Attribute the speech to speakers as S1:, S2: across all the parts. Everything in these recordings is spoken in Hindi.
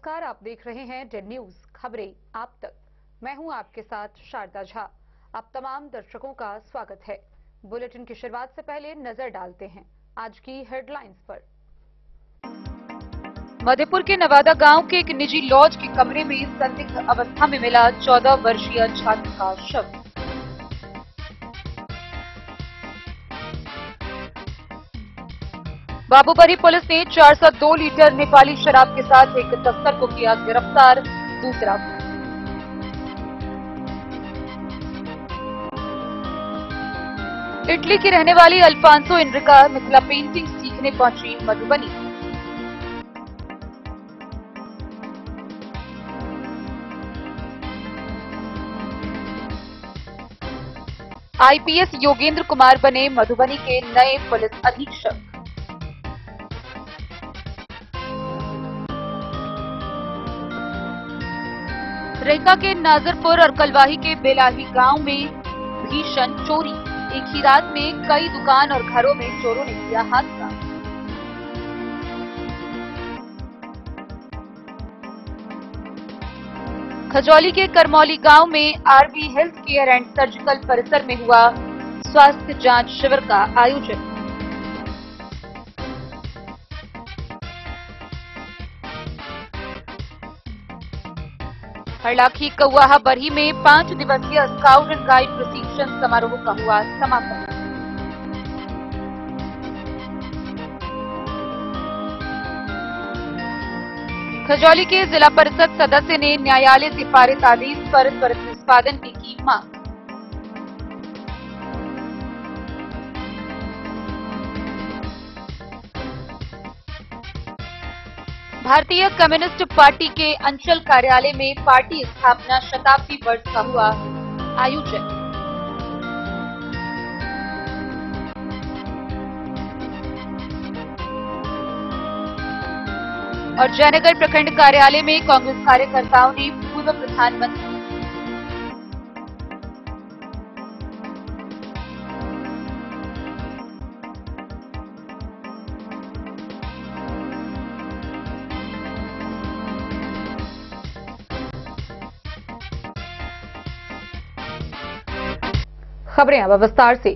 S1: नमस्कार, आप देख रहे हैं डेड न्यूज खबरें आप तक। मैं हूं आपके साथ शारदा झा। आप तमाम दर्शकों का स्वागत है। बुलेटिन की शुरुआत से पहले नजर डालते हैं आज की हेडलाइंस पर। मधेपुर के नवादा गांव के एक निजी लॉज के कमरे में संदिग्ध अवस्था में मिला 14 वर्षीय छात्र का शव। बाबूबरी पुलिस ने 402 लीटर नेपाली शराब के साथ एक तस्कर को किया गिरफ्तार। दूसरा इटली की रहने वाली अल्फांसो इनरिका मिथिला पेंटिंग सीखने पहुंची मधुबनी। आईपीएस योगेंद्र कुमार बने मधुबनी के नए पुलिस अधीक्षक। रेखा के नाजरपुर और कलवाही के बेलाही गांव में भीषण चोरी। एक ही रात में कई दुकान और घरों में चोरों ने किया हादसा। खजौली के करमौली गांव में RB health care and surgical परिसर में हुआ स्वास्थ्य जांच शिविर का आयोजन। हरलाखी कौवाहा बरही में 5 दिवसीय स्काउट एंड गाइड प्रशिक्षण समारोह का हुआ समापन। खजौली के जिला परिषद सदस्य ने न्यायालय से पारित आदेश पर त्वरित निष्पादन की मांग। भारतीय कम्युनिस्ट पार्टी के अंचल कार्यालय में पार्टी स्थापना शताब्दी वर्ष का हुआ आयोजन। और जयनगर प्रखंड कार्यालय में कांग्रेस कार्यकर्ताओं ने पूर्व प्रधानमंत्री खबरें अब विस्तार से।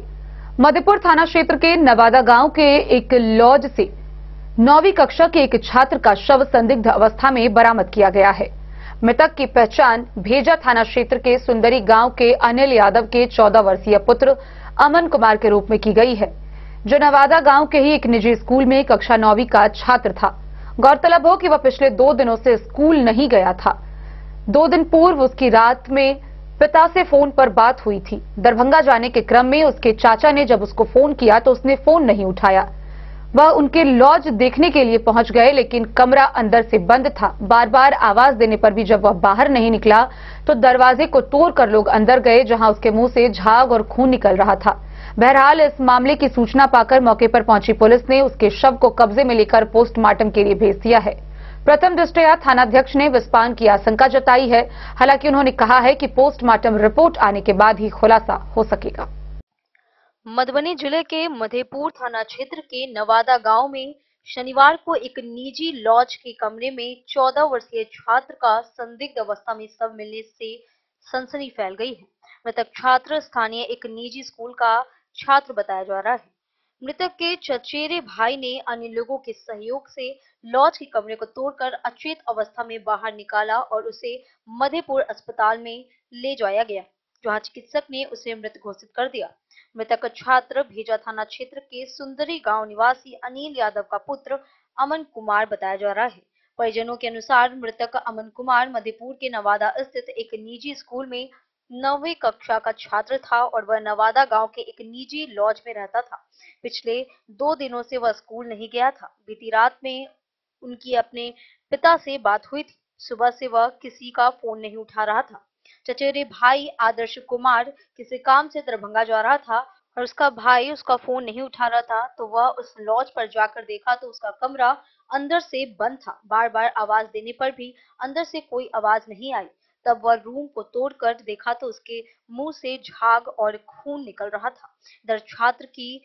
S1: मधेपुर थाना क्षेत्र के नवादा गांव के एक लॉज से 9वीं कक्षा के एक छात्र का शव संदिग्ध अवस्था में बरामद किया गया है। मृतक की पहचान भेजा थाना क्षेत्र के सुंदरी गांव के अनिल यादव के 14 वर्षीय पुत्र अमन कुमार के रूप में की गई है, जो नवादा गांव के ही एक निजी स्कूल में कक्षा 9वीं का छात्र था। गौरतलब हो कि वह पिछले 2 दिनों से स्कूल नहीं गया था। 2 दिन पूर्व उसकी रात में पिता से फोन पर बात हुई थी। दरभंगा जाने के क्रम में उसके चाचा ने जब उसको फोन किया तो उसने फोन नहीं उठाया। वह उनके लॉज देखने के लिए पहुंच गए, लेकिन कमरा अंदर से बंद था। बार बार आवाज देने पर भी जब वह बाहर नहीं निकला तो दरवाजे को तोड़कर लोग अंदर गए, जहां उसके मुंह से झाग और खून निकल रहा था। बहरहाल इस मामले की सूचना पाकर मौके पर पहुंची पुलिस ने उसके शव को कब्जे में लेकर पोस्टमार्टम के लिए भेज दिया है। प्रथम दृष्टया थानाध्यक्ष ने विस्फान की आशंका जताई है। हालांकि उन्होंने कहा है कि पोस्टमार्टम रिपोर्ट आने के बाद ही खुलासा हो सकेगा।
S2: मधुबनी जिले के मधेपुर थाना क्षेत्र के नवादा गांव में शनिवार को एक निजी लॉज के कमरे में 14 वर्षीय छात्र का संदिग्ध अवस्था में शव मिलने से सनसनी फैल गई है। मृतक छात्र स्थानीय एक निजी स्कूल का छात्र बताया जा रहा है। मृतक के चचेरे भाई ने अन्य लोगों के सहयोग से लॉज के कमरे को तोड़कर अचेत अवस्था में बाहर निकाला और उसे मधेपुर अस्पताल में ले जाया गया, जहां चिकित्सक ने उसे मृत घोषित कर दिया। मृतक छात्र भेजा थाना क्षेत्र के सुंदरी गांव निवासी अनिल यादव का पुत्र अमन कुमार बताया जा रहा है। परिजनों के अनुसार मृतक अमन कुमार मधेपुर के नवादा स्थित एक निजी स्कूल में 9वीं कक्षा का छात्र था और वह नवादा गांव के एक निजी लॉज में रहता था। पिछले 2 दिनों से वह स्कूल नहीं गया था। बीती रात में उनकी अपने पिता से बात हुई थी। सुबह से वह किसी का फोन नहीं उठा रहा था। चचेरे भाई आदर्श कुमार किसी काम से दरभंगा जा रहा था और उसका भाई उसका फोन नहीं उठा रहा था, तो वह उस लॉज पर जाकर देखा तो उसका कमरा अंदर से बंद था। बार बार आवाज देने पर भी अंदर से कोई आवाज नहीं आई। तब वह रूम को तोड़कर देखा तो उसके मुंह से झाग और खून निकल रहा था। इधर छात्र की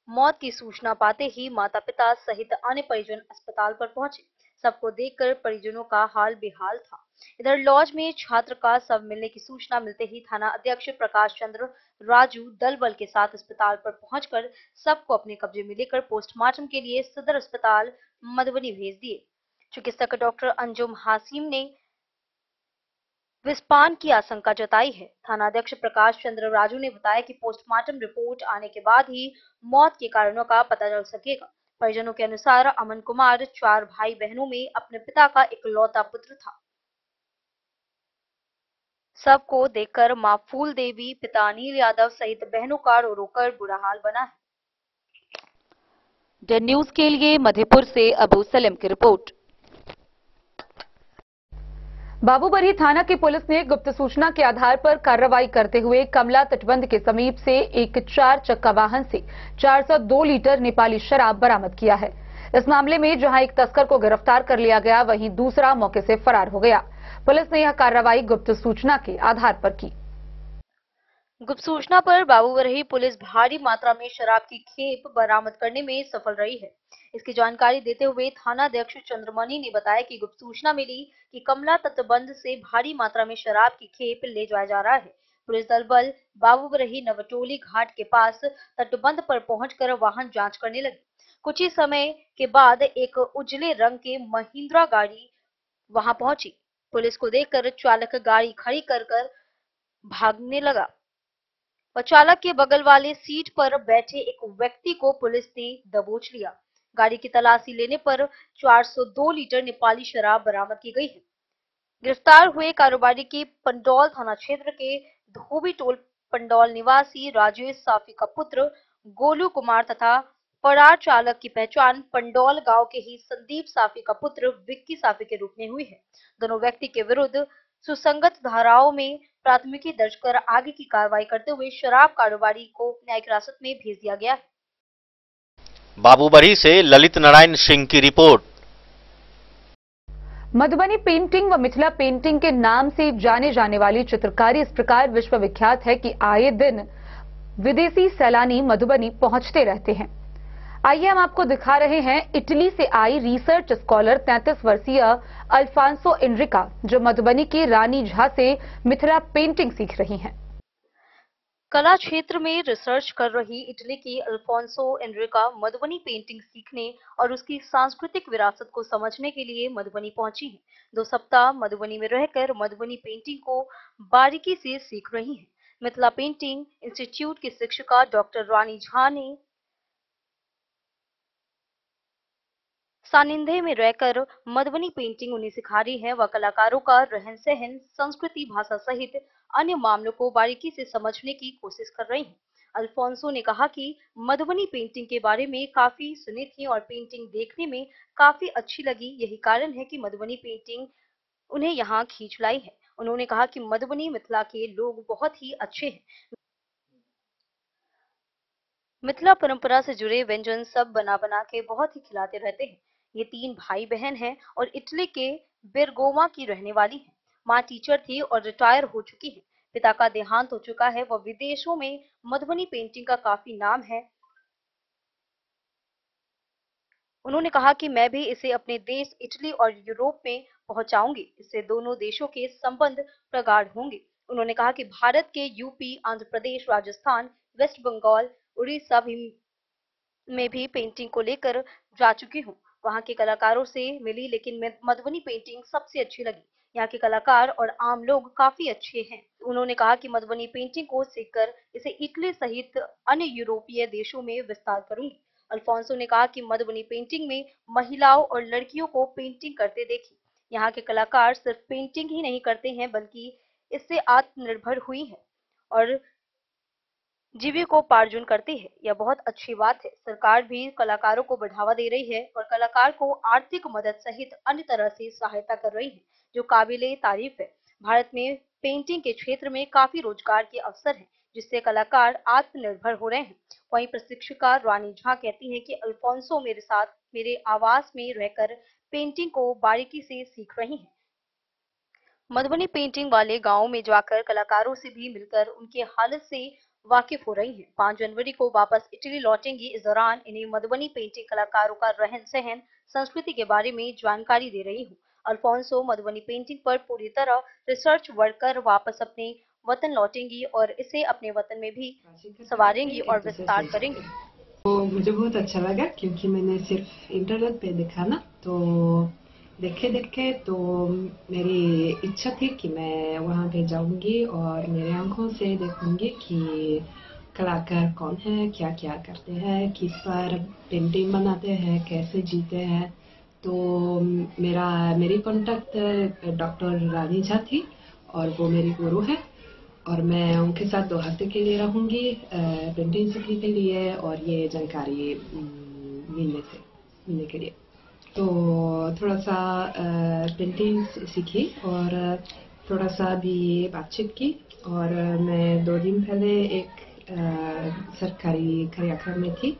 S2: मौत की सूचना पाते ही माता पिता सहित अन्य परिजन अस्पताल पर पहुंचे। सबको देखकर परिजनों का हाल बेहाल था। इधर लॉज में छात्र का शव मिलने की सूचना मिलते ही थाना अध्यक्ष प्रकाश चंद्र राजू दल बल के साथ अस्पताल पर पहुंचकर सबको अपने कब्जे में लेकर पोस्टमार्टम के लिए सदर अस्पताल मधुबनी भेज दिए। चिकित्सक डॉक्टर अंजुम हासिम ने विस्पान की आशंका जताई है। थानाध्यक्ष प्रकाश चंद्र राजू ने बताया कि पोस्टमार्टम रिपोर्ट आने के बाद ही मौत के कारणों का पता चल सकेगा। परिजनों के अनुसार अमन कुमार 4 भाई बहनों में अपने पिता का इकलौता पुत्र था। सबको देखकर मां फूल देवी, पिता अनिल यादव सहित बहनों का रो रो कर बुरा हाल बना है।
S1: डेन न्यूज के लिए मधेपुर से अबू सलेम की रिपोर्ट। बाबूबरही थाना की पुलिस ने गुप्त सूचना के आधार पर कार्रवाई करते हुए कमला तटबंध के समीप से एक 4 चक्का वाहन से 402 लीटर नेपाली शराब बरामद किया है। इस मामले में जहां एक तस्कर को गिरफ्तार कर लिया गया, वहीं दूसरा मौके से फरार हो गया। पुलिस ने यह कार्रवाई गुप्त सूचना के आधार पर की।
S2: गुप्त सूचना पर बाबूबरही पुलिस भारी मात्रा में शराब की खेप बरामद करने में सफल रही है। इसकी जानकारी देते हुए थानाध्यक्ष चंद्रमणि ने बताया कि गुप्त सूचना मिली कि कमला तटबंध से भारी मात्रा में शराब की खेप ले जाया जा रहा है। पुलिस दल बल बाबूबरही नवटोली घाट के पास तटबंध पर पहुंचकर वाहन जांच करने लगी। कुछ ही समय के बाद एक उजले रंग के महिंद्रा गाड़ी वहां पहुंची। पुलिस को देखकर चालक गाड़ी खड़ी कर भागने लगा और चालक के बगल वाले सीट पर बैठे एक व्यक्ति को पुलिस ने दबोच लिया। गाड़ी की तलाशी लेने पर 402 लीटर नेपाली शराब बरामद की गई है। गिरफ्तार हुए कारोबारी की पंडौल थाना क्षेत्र के धोबी टोल पंडौल निवासी राजेश साफी का पुत्र गोलू कुमार तथा फरार चालक की पहचान पंडौल गांव के ही संदीप साफी का पुत्र विक्की साफी के रूप में हुई है। दोनों व्यक्ति के विरुद्ध सुसंगत धाराओं में प्राथमिकी दर्ज कर आगे की कार्रवाई करते हुए शराब कारोबारी को न्यायिक हिरासत में भेज दिया गया है।
S3: बाबूबरही से ललित नारायण सिंह की रिपोर्ट।
S1: मधुबनी पेंटिंग व मिथिला पेंटिंग के नाम से जाने जाने वाली चित्रकारी इस प्रकार विश्वविख्यात है कि आए दिन विदेशी सैलानी मधुबनी पहुंचते रहते हैं। आइए हम आपको दिखा रहे हैं इटली से आई रिसर्च स्कॉलर 33 वर्षीय अल्फांसो एनरिका, जो मधुबनी की रानी झा से मिथिला पेंटिंग सीख रही हैं।
S2: कला क्षेत्र में रिसर्च कर रही इटली की अल्फोंसो एनरिका मधुबनी पेंटिंग सीखने और उसकी सांस्कृतिक विरासत को समझने के लिए मधुबनी पहुंची है। 2 सप्ताह मधुबनी में रहकर मधुबनी पेंटिंग को बारीकी से सीख रही हैं। मिथिला पेंटिंग इंस्टीट्यूट की शिक्षिका डॉक्टर रानी झा ने सानिध्य में रहकर मधुबनी पेंटिंग उन्हें सिखा रही है। वह कलाकारों का रहन सहन, संस्कृति, भाषा सहित अन्य मामलों को बारीकी से समझने की कोशिश कर रही हैं। अल्फोंसो ने कहा कि मधुबनी पेंटिंग के बारे में काफी सुनी थी और पेंटिंग देखने में काफी अच्छी लगी। यही कारण है कि मधुबनी पेंटिंग उन्हें यहाँ खींच लाई है। उन्होंने कहा कि मधुबनी मिथिला के लोग बहुत ही अच्छे हैं। मिथिला परंपरा से जुड़े व्यंजन सब बना बना के बहुत ही खिलाते रहते हैं। ये 3 भाई बहन हैं और इटली के बेरगोमा की रहने वाली हैं। माँ टीचर थी और रिटायर हो चुकी है। पिता का देहांत हो चुका है। वह विदेशों में मधुबनी पेंटिंग का काफी नाम है। उन्होंने कहा कि मैं भी इसे अपने देश इटली और यूरोप में पहुंचाऊंगी। इससे दोनों देशों के संबंध प्रगाढ़ होंगे। उन्होंने कहा कि भारत के यूपी, आंध्र प्रदेश, राजस्थान, वेस्ट बंगाल, उड़ीसा में भी पेंटिंग को लेकर जा चुकी हूँ। वहाँ के कलाकारों से मिली, लेकिन मधुबनी पेंटिंग सबसे अच्छी लगी। यहाँ के कलाकार और आम लोग काफी अच्छे हैं। उन्होंने कहा कि मधुबनी पेंटिंग को सीखकर इसे इटली सहित अन्य यूरोपीय देशों में विस्तार करूंगी। अल्फोंसो ने कहा कि मधुबनी पेंटिंग में महिलाओं और लड़कियों को पेंटिंग करते देखी। यहाँ के कलाकार सिर्फ पेंटिंग ही नहीं करते हैं, बल्कि इससे आत्मनिर्भर हुई है और जीविकोपार्जन करती है। यह बहुत अच्छी बात है। सरकार भी कलाकारों को बढ़ावा दे रही है और कलाकार को आर्थिक मदद सहित अन्य तरह से सहायता कर रही है, जो काबिले तारीफ है। भारत में पेंटिंग के क्षेत्र में काफी रोजगार के अवसर हैं, जिससे कलाकार आत्मनिर्भर हो रहे हैं। वहीं प्रशिक्षिका रानी झा कहती हैं कि अल्फोंसो मेरे साथ मेरे आवास में रहकर पेंटिंग को बारीकी से सीख रही हैं। मधुबनी पेंटिंग वाले गांव में जाकर कलाकारों से भी मिलकर उनकी हालत से वाकिफ हो रही हैं। 5 जनवरी को वापस इटली लौटेंगी। इस दौरान इन्हें मधुबनी पेंटिंग कलाकारों का रहन सहन, संस्कृति के बारे में जानकारी दे रही हूँ। अल्फोंसो मधुबनी पेंटिंग पर पूरी तरह रिसर्च वर्क कर वापस अपने वतन लौटेंगी और इसे अपने वतन में भी संवारेंगी और विस्तार करेंगी।
S4: तो मुझे बहुत अच्छा लगा क्योंकि मैंने सिर्फ इंटरनेट पे देखा ना, तो देखे तो मेरी इच्छा थी कि मैं वहाँ पे जाऊंगी और मेरे आंखों से देखूंगी कि कलाकार कौन है, क्या क्या करते हैं, किस पर पेंटिंग बनाते हैं, कैसे जीते हैं। तो मेरी कांटेक्ट डॉक्टर रानी झा थी और वो मेरी गुरु है और मैं उनके साथ 2 हफ्ते के लिए रहूंगी पेंटिंग सीखने के लिए और ये जानकारी मिलने के लिए। तो थोड़ा सा पेंटिंग सीखी और थोड़ा सा भी बातचीत की और मैं 2 दिन पहले एक सरकारी कार्यक्रम में थी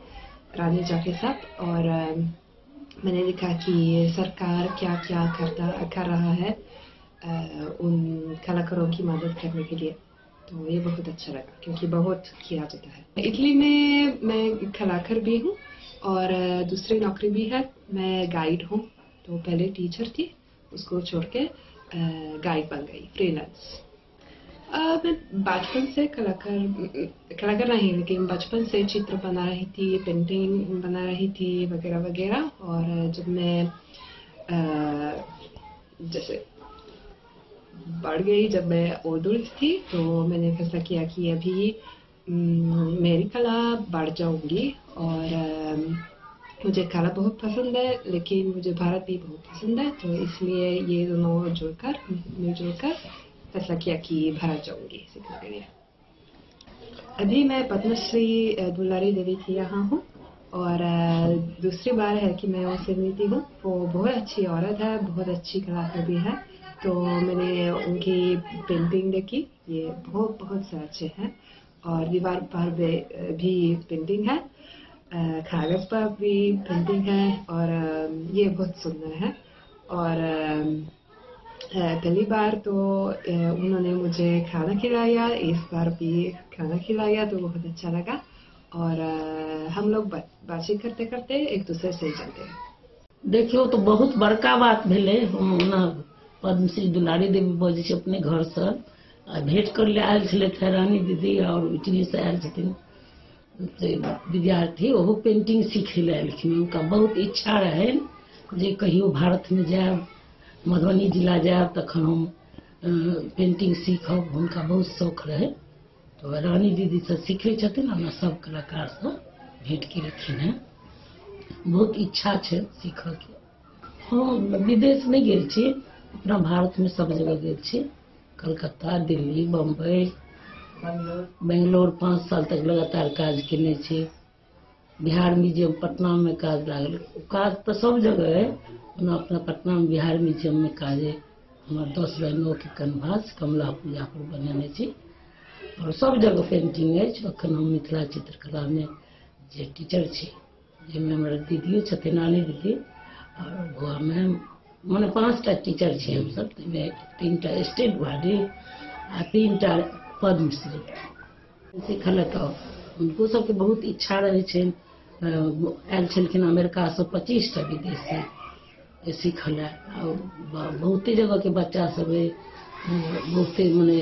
S4: रानी झा के साथ और मैंने देखा कि सरकार क्या क्या कर रहा है उन कलाकारों की मदद करने के लिए। तो ये बहुत अच्छा लगा क्योंकि बहुत किया जाता है। इटली में मैं कलाकार भी हूँ और दूसरी नौकरी भी है, मैं गाइड हूँ। तो पहले टीचर थी, उसको छोड़ के गाइड बन गई, फ्रीलांस। मैं बचपन से कलाकार नहीं, लेकिन बचपन से चित्र बना रही थी, पेंटिंग बना रही थी वगैरह वगैरह। और जब मैं जैसे बढ़ गई, जब मैं एडल्ट थी, तो मैंने फैसला किया कि अभी मेरी कला बढ़ जाऊंगी और मुझे कला बहुत पसंद है, लेकिन मुझे भारत भी बहुत पसंद है। तो इसलिए ये दोनों मिलजुलकर फैसला किया कि भारत जाऊंगी सीखने के लिए। अभी मैं पद्मश्री दुलारी देवी की यहाँ हूँ और दूसरी बार है कि मैं उनसे मिलती हूँ। वो बहुत अच्छी औरत है, बहुत अच्छी कलाकार भी है। तो मैंने उनकी पेंटिंग देखी, ये बहुत से अच्छे हैं और दीवार पर भी पेंटिंग है, कागज पर भी पेंटिंग है और ये बहुत सुंदर है। और पहली बार तो उन्होंने मुझे खाना खिलाया, इस बार भी खाना खिलाया, तो बहुत अच्छा लगा और हम लोग बातचीत करते करते एक दूसरे से जानते हैं।
S5: देखियो तो बहुत बड़का बात भेले। हम पद्मश्री दुलारी देवी बाबूजी से अपने घर से भेंट कर ले आयल छे रानी दीदी और इटली से आयल छथिन विद्यार्थी, वो पेंटिंग सीखे ले आयलखिन। उनका बहुत इच्छा रहे जे कहियो भारत में जायब, मधुबनी जिला जायब तखन हम पेंटिंग सीखब, उनका बहुत शौक रहे। तो रानी दीदी से सीखे छथिन, हमरा सब कलाकार से भेंट केलखिन हैं। बहुत इच्छा छे सीखऽ के। हम विदेश नहीं गेल छी, अपना भारत में सब जगह गेल छी, कलकत्ता, दिल्ली, बम्बई, बेंगलोर 5 साल तक लगातार काज केने छी। बिहार म्यूजियम पटना में काज लागल, काज तो सब जगह है, अपना पटना में बिहार म्यूजियम में काज है। हमारे 10 बाय 9 के कैनवास कमला पूजा पर बनेने छी और सब जगह पेंटिंग है। अखन हम मिथिला चित्रकला में जे टीचर छी, जिसमें हमारे दीदियों छथिन नानी दीदी और गोवा में मैंने 5टा टीचर छे हम सब, 3टा स्टेट अवार्डी आ 3टा पद्मश्री सिखल। तो उनको सबके बहुत इच्छा रहे छे। आयल छलखिन अमेरिका से 25टा विदेशी सीखल है। बहुते जगह के बच्चा सब है, बहुते मने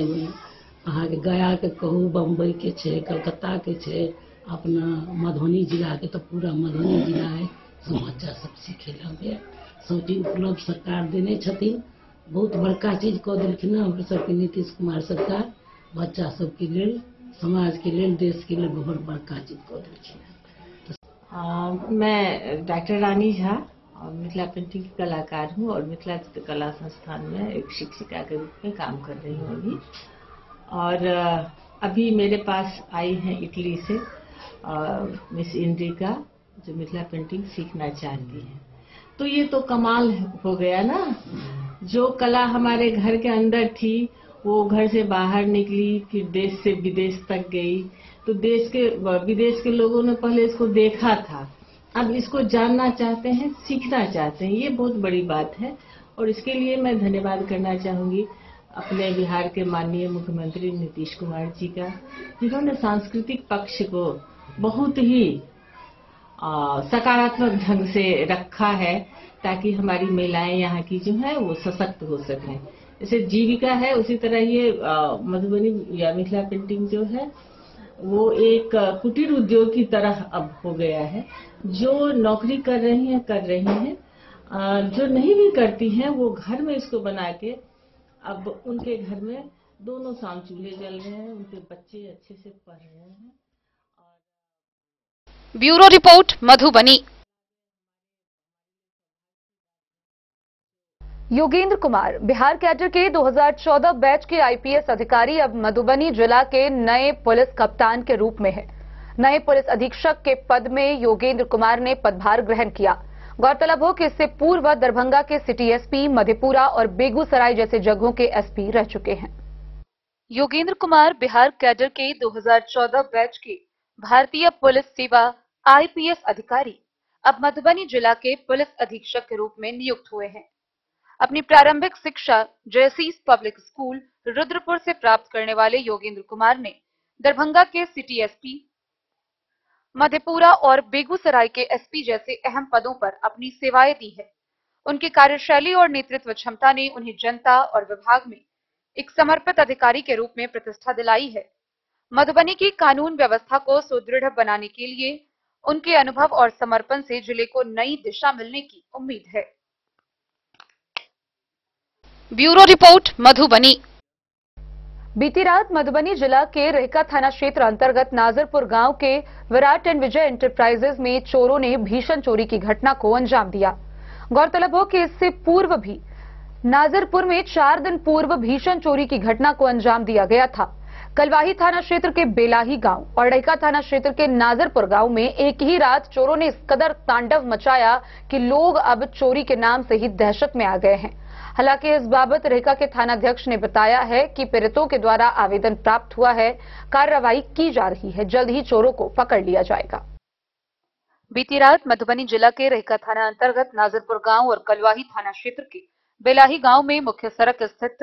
S5: अहाँ के गया के कहू, बम्बई के छे, कलकत्ता के छे, अपना मधुबनी जिला के तो पूरा मधुबनी जिला है, सब बच्चा सब सीखे लगे। सबटी उपलब्ध सरकार देने छथिन, बहुत बड़का चीज कह देलखिन हम सबके नीतीश कुमार सरकार, बच्चा सबके लेल, समाज के लेल, देश के लिए बहुत बड़का चीज कह देलखिन।
S6: मैं डॉक्टर रानी झा और मिथिला पेंटिंग की कलाकार हूँ और मिथिला चित्रकला संस्थान में एक शिक्षिका के रूप में काम कर रही हूँ अभी। और अभी मेरे पास आई हैं इटली से मिस इंडिका, जो मिथिला पेंटिंग सीखना चाहती हैं। तो ये तो कमाल हो गया ना, जो कला हमारे घर के अंदर थी वो घर से बाहर निकली, फिर देश से विदेश तक गई। तो देश के विदेश के लोगों ने पहले इसको देखा था, अब इसको जानना चाहते हैं, सीखना चाहते हैं। ये बहुत बड़ी बात है और इसके लिए मैं धन्यवाद करना चाहूंगी अपने बिहार के माननीय मुख्यमंत्री नीतीश कुमार जी का, जिन्होंने सांस्कृतिक पक्ष को बहुत ही सकारात्मक ढंग से रखा है, ताकि हमारी महिलाएं यहाँ की जो है वो सशक्त हो सकें। जैसे जीविका है, उसी तरह ये मधुबनी या मिथिला पेंटिंग जो है वो एक कुटीर उद्योग की तरह अब हो गया है। जो नौकरी कर रही हैं, जो नहीं भी करती हैं, वो घर में इसको बना के अब उनके घर में दोनों शाम चूल्हे जल रहे हैं, उनके बच्चे अच्छे से पढ़ रहे हैं।
S1: Bureau report, Madhubani. Yogendra Kumar Bihar cadre के 2014 बैच के आईपीएस अधिकारी अब मधुबनी जिला के नए पुलिस कप्तान के रूप में है। नए पुलिस अधीक्षक के पद में योगेंद्र कुमार ने पदभार ग्रहण किया। गौरतलब हो कि इससे पूर्व दरभंगा के सिटी एसपी, मधेपुरा और बेगूसराय जैसे जगहों के एसपी रह चुके हैं। योगेंद्र कुमार बिहार कैडर के 2014 बैच के भारतीय पुलिस सेवा आईपीएस अधिकारी अब मधुबनी जिला के पुलिस अधीक्षक के रूप में नियुक्त हुए हैं। अपनी प्रारंभिक शिक्षा जयसीस पब्लिक स्कूल रुद्रपुर से प्राप्त करने वाले योगेंद्र कुमार ने दरभंगा के सिटी एसपी, मधेपुरा और बेगूसराय के एसपी जैसे अहम पदों पर अपनी सेवाएं दी है। उनकी कार्यशैली और नेतृत्व क्षमता ने उन्हें जनता और विभाग में एक समर्पित अधिकारी के रूप में प्रतिष्ठा दिलाई है। मधुबनी की कानून व्यवस्था को सुदृढ़ बनाने के लिए उनके अनुभव और समर्पण से जिले को नई दिशा मिलने की उम्मीद है। Bureau report, Madhubani. बीती रात मधुबनी जिला के रेहका थाना क्षेत्र अंतर्गत नाजरपुर गांव के विराट एंड विजय एंटरप्राइजेज में चोरों ने भीषण चोरी की घटना को अंजाम दिया। गौरतलब हो कि इससे पूर्व भी नाजरपुर में 4 दिन पूर्व भीषण चोरी की घटना को अंजाम दिया गया था। कलवाही थाना क्षेत्र के बेलाही गांव और रेहका थाना क्षेत्र के नाजरपुर गांव में एक ही रात चोरों ने इस कदर तांडव मचाया कि लोग अब चोरी के नाम से ही दहशत में आ गए हैं। हालांकि इस बाबत रेहका के थानाध्यक्ष ने बताया है कि पीड़ितों के द्वारा आवेदन प्राप्त हुआ है, कार्रवाई की जा रही है, जल्द ही चोरों को पकड़ लिया जाएगा। बीती रात मधुबनी जिला के रेहका थाना अंतर्गत नाजरपुर गांव और कलवाही थाना क्षेत्र के बेलाही गांव में मुख्य सड़क स्थित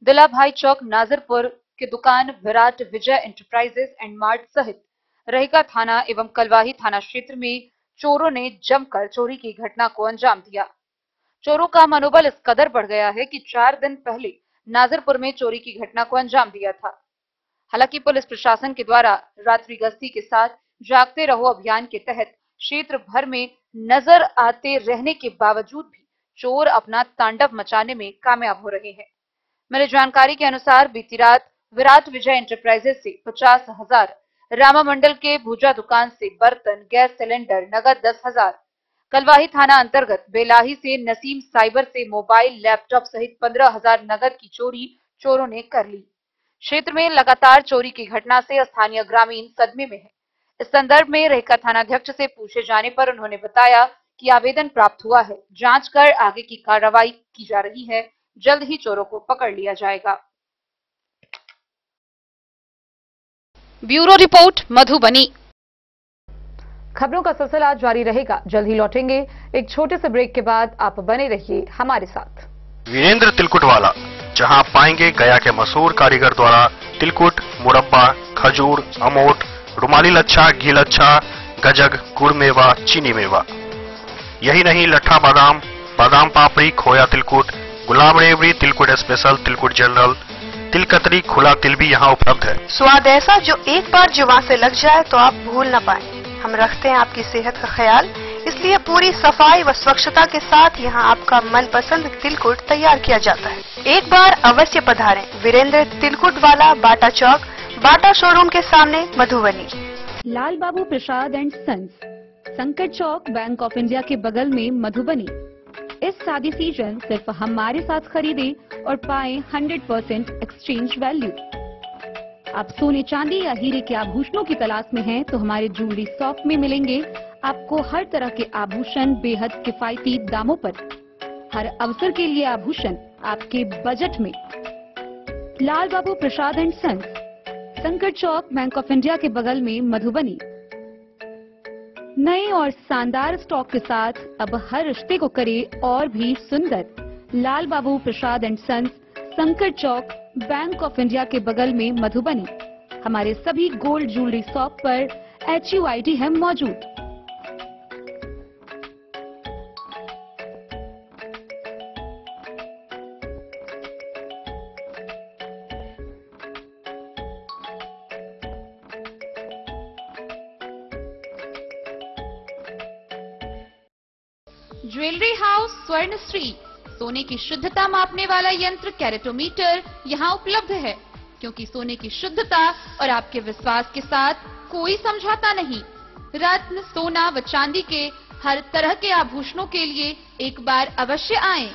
S1: दिलाभाई चौक नाजरपुर के दुकान विराट विजय एंटरप्राइजेज एंड मार्ट सहित रेहका थाना एवं कलवाही थाना क्षेत्र में चोरों ने जमकर चोरी की घटना को अंजाम दिया। चोरों का मनोबल इस कदर बढ़ गया है कि 4 दिन पहले नाजरपुर में चोरी की घटना को अंजाम दिया था। हालांकि पुलिस प्रशासन के द्वारा रात्रि गश्ती के साथ जागते रहो अभियान के तहत क्षेत्र भर में नजर आते रहने के बावजूद भी चोर अपना तांडव मचाने में कामयाब हो रहे हैं। मेरी जानकारी के अनुसार बीती रात विराट विजय एंटरप्राइजेज से 50,000, रामा मंडल के भूजा दुकान से बर्तन, गैस सिलेंडर, नगद 10,000, कलवाही थाना अंतर्गत बेलाही से नसीम साइबर से मोबाइल, लैपटॉप सहित 15,000 नगद की चोरी चोरों ने कर ली। क्षेत्र में लगातार चोरी की घटना से स्थानीय ग्रामीण सदमे में है। इस संदर्भ में रेहका थानाध्यक्ष से पूछे जाने पर उन्होंने बताया कि आवेदन प्राप्त हुआ है, जांच कर आगे की कार्रवाई की जा रही है, जल्द ही चोरों को पकड़ लिया जाएगा। Bureau report, Madhubani. खबरों का सिलसिला जारी रहेगा, जल्द ही लौटेंगे एक छोटे से ब्रेक के बाद। आप बने रहिए हमारे साथ।
S3: वीरेंद्र तिलकुट वाला, जहां पाएंगे गया के मशहूर कारीगर द्वारा तिलकुट, मुरब्बा, खजूर, अमोट, रुमाली लच्छा, घी लच्छा, गजक, गुड़ मेवा, चीनी मेवा। यही नहीं, लट्ठा बादाम, बादाम पापड़ी, खोया तिलकुट, गुलाब रेवड़ी, तिलकुट स्पेशल, तिलकुट जनरल, तिलकतरी, खुला तिल भी यहाँ उपलब्ध है।
S7: स्वाद ऐसा जो एक बार जुबान से लग जाए तो आप भूल न पाए। हम रखते हैं आपकी सेहत का ख्याल, इसलिए पूरी सफाई व स्वच्छता के साथ यहाँ आपका मनपसंद तिलकुट तैयार किया जाता है। एक बार अवश्य पधारें वीरेंद्र तिलकुट वाला, बाटा चौक, बाटा शोरूम के सामने, मधुबनी।
S1: लाल बाबू प्रसाद एंड सन्स, संकट चौक, बैंक ऑफ इंडिया के बगल में, मधुबनी। इस शादी सीजन सिर्फ हमारे साथ खरीदे और पाए 100% एक्सचेंज वैल्यू। आप सोने चांदी या हीरे के आभूषणों की तलाश में हैं तो हमारे ज्वेलरी शॉप में मिलेंगे आपको हर तरह के आभूषण बेहद किफायती दामों पर। हर अवसर के लिए आभूषण आपके बजट में। लाल बाबू प्रसाद एंड सन्स, संकट चौक, बैंक ऑफ इंडिया के बगल में, मधुबनी। नए और शानदार स्टॉक के साथ अब हर रिश्ते को करे और भी सुंदर। लाल बाबू प्रसाद एंड सन्स, संकट चौक बैंक ऑफ इंडिया के बगल में मधुबनी। हमारे सभी गोल्ड ज्वेलरी शॉप पर HUID है मौजूद। ज्वेलरी हाउस स्वर्णश्री, सोने की शुद्धता मापने वाला यंत्र कैरेटोमीटर यहाँ उपलब्ध है, क्योंकि सोने की शुद्धता और आपके विश्वास के साथ कोई समझौता नहीं। रत्न, सोना व चांदी के हर तरह के आभूषणों के लिए एक बार अवश्य आएं।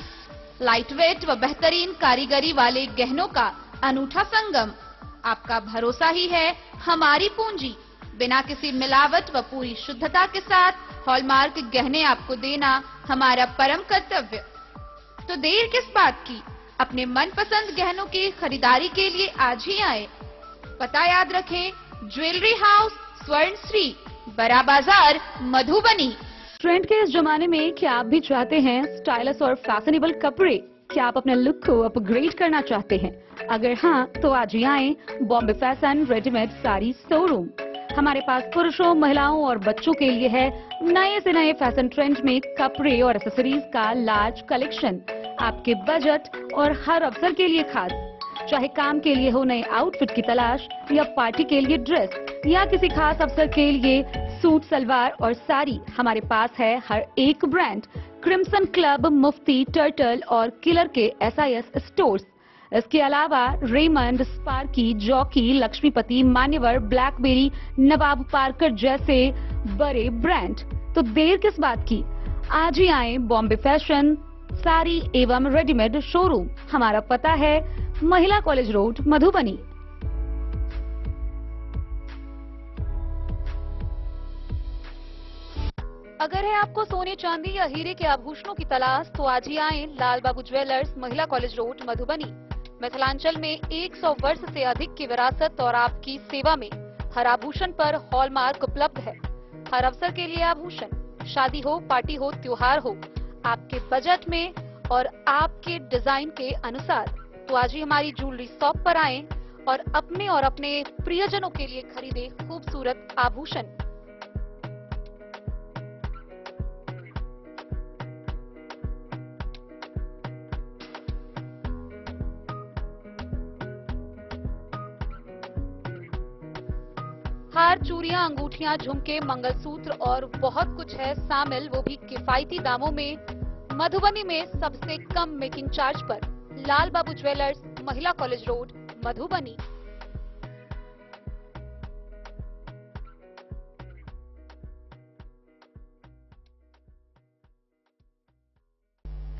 S1: लाइट वेट व बेहतरीन कारीगरी वाले गहनों का अनूठा संगम। आपका भरोसा ही है हमारी पूंजी। बिना किसी मिलावट व पूरी शुद्धता के साथ हॉलमार्क गहने आपको देना हमारा परम कर्तव्य। तो देर किस बात की, अपने मनपसंद गहनों की खरीदारी के लिए आज ही आए। पता याद रखें, ज्वेलरी हाउस स्वर्णश्री, बड़ा बाजार, मधुबनी। ट्रेंड के इस जमाने में क्या आप भी चाहते हैं स्टाइलिश और फैशनेबल कपड़े? क्या आप अपने लुक को अपग्रेड करना चाहते हैं? अगर हाँ, तो आज ही आए Bombay fashion readymade sari showroom. हमारे पास पुरुषों, महिलाओं और बच्चों के लिए है नए से नए फैशन ट्रेंड में कपड़े और एक्सेसरीज का लार्ज कलेक्शन। आपके बजट और हर अवसर के लिए खास। चाहे काम के लिए हो नए आउटफिट की तलाश, या पार्टी के लिए ड्रेस, या किसी खास अवसर के लिए सूट, सलवार और साड़ी, हमारे पास है हर एक ब्रांड। क्रिम्सन क्लब, मुफ्ती, टर्टल और किलर के SIS स्टोर्स। इसके अलावा रेमंड, स्पार्की, जॉकी, लक्ष्मीपति, मान्यवर, ब्लैकबेरी, नवाब पार्कर जैसे बड़े ब्रांड। तो देर किस बात की, आज ही आए बॉम्बे फैशन साड़ी एवं रेडीमेड शोरूम। हमारा पता है महिला कॉलेज रोड, मधुबनी। अगर है आपको सोने, चांदी या हीरे के आभूषणों की तलाश, तो आज ही आए लाल बाबू ज्वेलर्स, महिला कॉलेज रोड, मधुबनी। मिथिलांचल में 100 वर्ष से अधिक की विरासत और आपकी सेवा में हर आभूषण पर हॉलमार्क उपलब्ध है। हर अवसर के लिए आभूषण, शादी हो, पार्टी हो, त्योहार हो, आपके बजट में और आपके डिजाइन के अनुसार। तो आज ही हमारी ज्वेलरी शॉप पर आएं और अपने प्रियजनों के लिए खरीदे खूबसूरत आभूषण। हार, चूड़ियां, अंगूठियां, झुमके, मंगलसूत्र और बहुत कुछ है शामिल, वो भी किफायती दामों में। मधुबनी में सबसे कम मेकिंग चार्ज पर लाल बाबू ज्वेलर्स, महिला कॉलेज रोड, मधुबनी।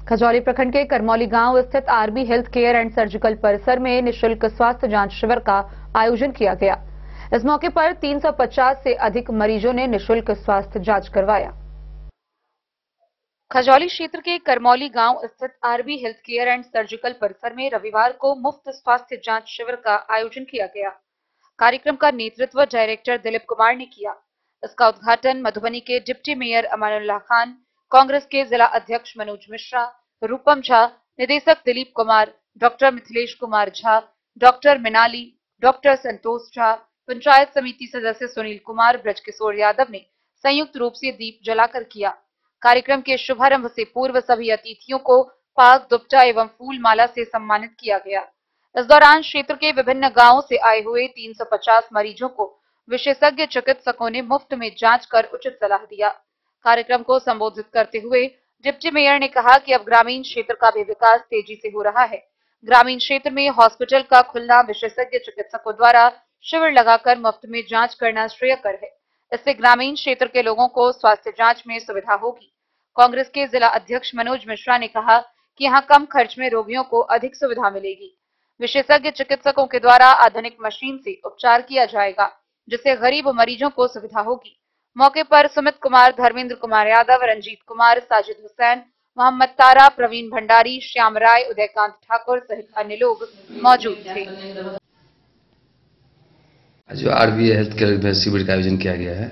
S1: खजौली प्रखंड के करमौली गांव स्थित RB health care and surgical परिसर में निःशुल्क स्वास्थ्य जांच शिविर का आयोजन किया गया। इस मौके पर 350 से अधिक मरीजों ने निःशुल्क स्वास्थ्य जांच करवाया। खजौली क्षेत्र के करमौली गांव स्थित RB health care and surgical परिसर में रविवार को मुफ्त स्वास्थ्य जांच शिविर का आयोजन किया गया। कार्यक्रम का नेतृत्व डायरेक्टर दिलीप कुमार ने किया। इसका उद्घाटन मधुबनी के डिप्टी मेयर अमानुल्लाह खान, कांग्रेस के जिला अध्यक्ष मनोज मिश्रा, रूपम झा, निदेशक Dilip Kumar, doctor Mithilesh Kumar Jha, doctor Minali, doctor Santosh Jha, panchayat समिति सदस्य सुनील कुमार, ब्रजकिशोर यादव ने संयुक्त रूप से दीप जलाकर किया। कार्यक्रम के शुभारंभ से पूर्व सभी अतिथियों को पाक, दुपट्टा एवं फूल माला से सम्मानित किया गया। इस दौरान क्षेत्र के विभिन्न गांवों से आए हुए 350 मरीजों को विशेषज्ञ चिकित्सकों ने मुफ्त में जांच कर उचित सलाह दिया। कार्यक्रम को संबोधित करते हुए डिप्टी मेयर ने कहा कि अब ग्रामीण क्षेत्र का भी विकास तेजी से हो रहा है। ग्रामीण क्षेत्र में हॉस्पिटल का खुलना, विशेषज्ञ चिकित्सकों द्वारा शिविर लगाकर मुफ्त में जांच करना श्रेयकर है। इससे ग्रामीण क्षेत्र के लोगों को स्वास्थ्य जांच में सुविधा होगी। कांग्रेस के जिला अध्यक्ष मनोज मिश्रा ने कहा कि यहां कम खर्च में रोगियों को अधिक सुविधा मिलेगी। विशेषज्ञ चिकित्सकों के द्वारा आधुनिक मशीन से उपचार किया जाएगा, जिससे गरीब मरीजों को सुविधा होगी। मौके पर सुमित कुमार, धर्मेंद्र कुमार यादव, रंजीत कुमार, साजिद हुसैन, मोहम्मद तारा, प्रवीण भंडारी, श्याम राय, उदयकांत ठाकुर सहित अन्य लोग मौजूद थे।
S8: जो आरबी हेल्थ केयर शिविर का आयोजन किया गया है,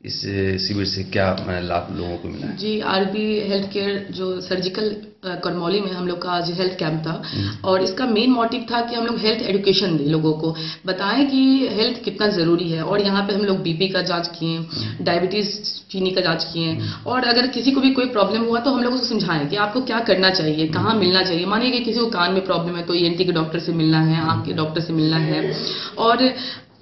S8: इस शिविर से क्या लाभ लोगों को मिला है?
S9: जी, आरबी हेल्थ केयर जो सर्जिकल करमौली में हम लोग का आज हेल्थ कैंप था और इसका मेन मोटिव था कि हम लोग हेल्थ एजुकेशन दें, लोगों को बताएं कि हेल्थ कितना ज़रूरी है। और यहाँ पे हम लोग बीपी का जांच किए, डायबिटीज़ चीनी का जांच किए और अगर किसी को भी कोई प्रॉब्लम हुआ तो हम लोग उसको समझाएं कि आपको क्या करना चाहिए, कहाँ मिलना चाहिए। मानिए कि किसी को कान में प्रॉब्लम है तो ENT के डॉक्टर से मिलना है, आँख के डॉक्टर से मिलना है और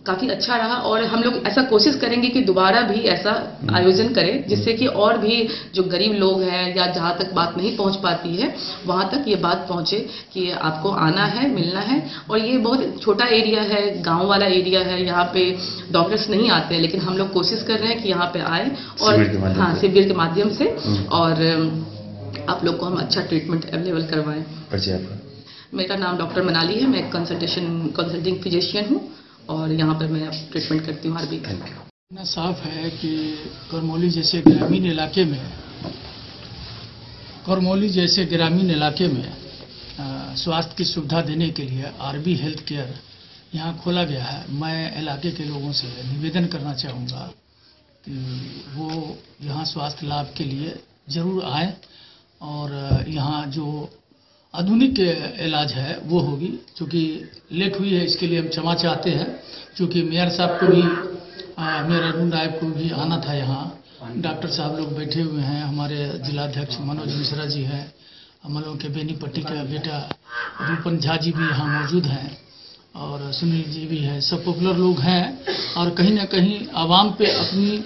S9: काफ़ी अच्छा रहा। और हम लोग ऐसा कोशिश करेंगे कि दोबारा भी ऐसा आयोजन करें जिससे कि और भी जो गरीब लोग हैं या जहाँ तक बात नहीं पहुँच पाती है वहाँ तक ये बात पहुँचे कि आपको आना है, मिलना है। और ये बहुत छोटा एरिया है, गांव वाला एरिया है, यहाँ पे डॉक्टर्स नहीं आते हैं, लेकिन हम लोग कोशिश कर रहे हैं कि यहाँ पे आए और शिविर के माध्यम से और आप लोग को हम अच्छा ट्रीटमेंट अवेलेबल करवाएं। मेरा नाम डॉक्टर मनाली है, मैं कंसल्टिंग फिजिशियन हूँ और यहाँ पर मैं ट्रीटमेंट करती हूँ आरबी।
S10: इतना साफ है कि करमौली जैसे ग्रामीण इलाके में स्वास्थ्य की सुविधा देने के लिए आरबी हेल्थ केयर यहाँ खोला गया है। मैं इलाके के लोगों से निवेदन करना चाहूँगा कि वो यहाँ स्वास्थ्य लाभ के लिए ज़रूर आए और यहाँ जो आधुनिक इलाज है वो होगी। चूँकि लेट हुई है इसके लिए हम क्षमा चाहते हैं, क्योंकि मेयर साहब को भी मेयर अरुण राय को भी आना था यहाँ। डॉक्टर साहब लोग बैठे हुए हैं, हमारे जिलाध्यक्ष मनोज मिश्रा जी हैं, हम लोगों के बेनीपट्टी का बेटा रूपन झा जी भी यहाँ मौजूद हैं और सुनील जी भी हैं। सब पॉपुलर लोग हैं और कहीं ना कहीं आवाम पे अपनी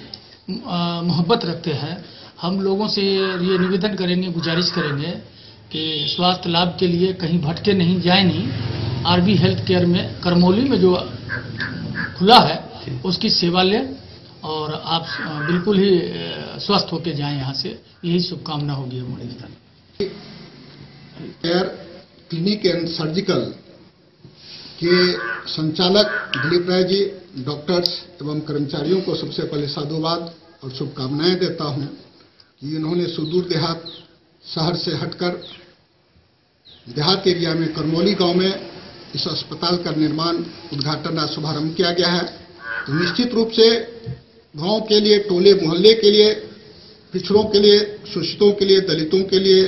S10: मोहब्बत रखते हैं। हम लोगों से ये निवेदन करेंगे, गुजारिश करेंगे कि स्वास्थ्य लाभ के लिए कहीं भटके नहीं, जाए नहीं। आरबी हेल्थ केयर में करमौली में जो खुला है उसकी सेवा लें और आप बिल्कुल ही स्वस्थ होकर जाएं यहाँ से, यही शुभकामना होगी हमारी।
S11: केयर क्लिनिक एंड सर्जिकल के संचालक दिलीप राय जी, डॉक्टर्स एवं कर्मचारियों को सबसे पहले साधुवाद और शुभकामनाएं देता हूं कि इन्होंने सुदूर देहात शहर से हटकर देहात एरिया में करमौली गांव में इस अस्पताल का निर्माण, उद्घाटन और शुभारंभ किया गया है। तो निश्चित रूप से गांव के लिए, टोले मोहल्ले के लिए, पिछड़ों के लिए, शोषितों के लिए, दलितों के लिए,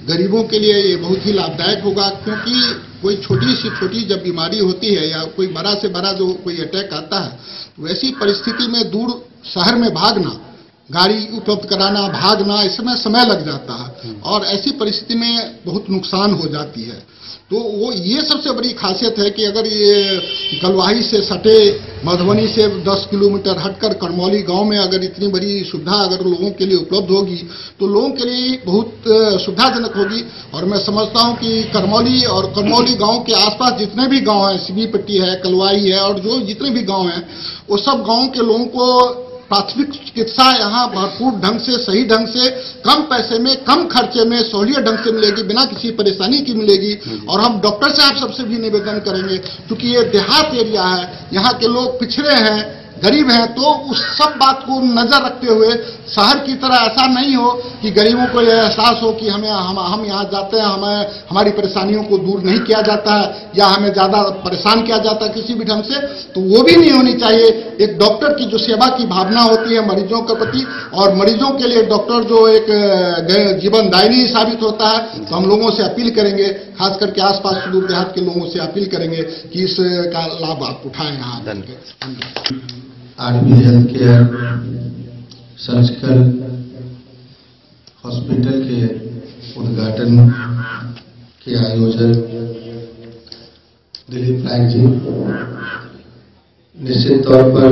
S11: गरीबों के लिए ये बहुत ही लाभदायक होगा। क्योंकि कोई छोटी जब बीमारी होती है या कोई बड़ा से बड़ा जो कोई अटैक आता है, तो ऐसी परिस्थिति में दूर शहर में भागना, गाड़ी उपलब्ध कराना, भागना, इसमें समय लग जाता है और ऐसी परिस्थिति में बहुत नुकसान हो जाती है। तो वो ये सबसे बड़ी खासियत है कि अगर ये कलवाही से सटे मधुबनी से 10 किलोमीटर हटकर करमौली गांव में अगर इतनी बड़ी सुविधा अगर लोगों के लिए उपलब्ध होगी तो लोगों के लिए बहुत सुविधाजनक होगी। और मैं समझता हूं कि करमौली और करमौली गांव के आसपास जितने भी गांव हैं, सीबीपट्टी है, कलवाही है और जो जितने भी गांव हैं, वो सब गांव के लोगों को प्राथमिक चिकित्सा यहाँ भरपूर ढंग से, सही ढंग से, कम पैसे में, कम खर्चे में, सहूलियत ढंग से मिलेगी, बिना किसी परेशानी की मिलेगी। और हम डॉक्टर साहब सबसे भी निवेदन करेंगे, क्योंकि ये देहात एरिया है, यहाँ के लोग पिछड़े हैं, गरीब हैं, तो उस सब बात को नजर रखते हुए शहर की तरह ऐसा नहीं हो कि गरीबों को यह एहसास हो कि हम यहाँ जाते हैं, हमें हमारी परेशानियों को दूर नहीं किया जाता है या हमें ज्यादा परेशान किया जाता है किसी भी ढंग से, तो वो भी नहीं होनी चाहिए। एक डॉक्टर की जो सेवा की भावना होती है मरीजों के प्रति, और मरीजों के लिए डॉक्टर जो एक जीवनदायिनी साबित होता है, तो हम लोगों से अपील करेंगे, खास करके आसपास सुदूर देहात के लोगों से अपील करेंगे कि इसका लाभ आप उठाएं। यहाँ
S12: RB health care surgical hospital के उद्घाटन के आयोजक दिलीप राय जी, निश्चित तौर पर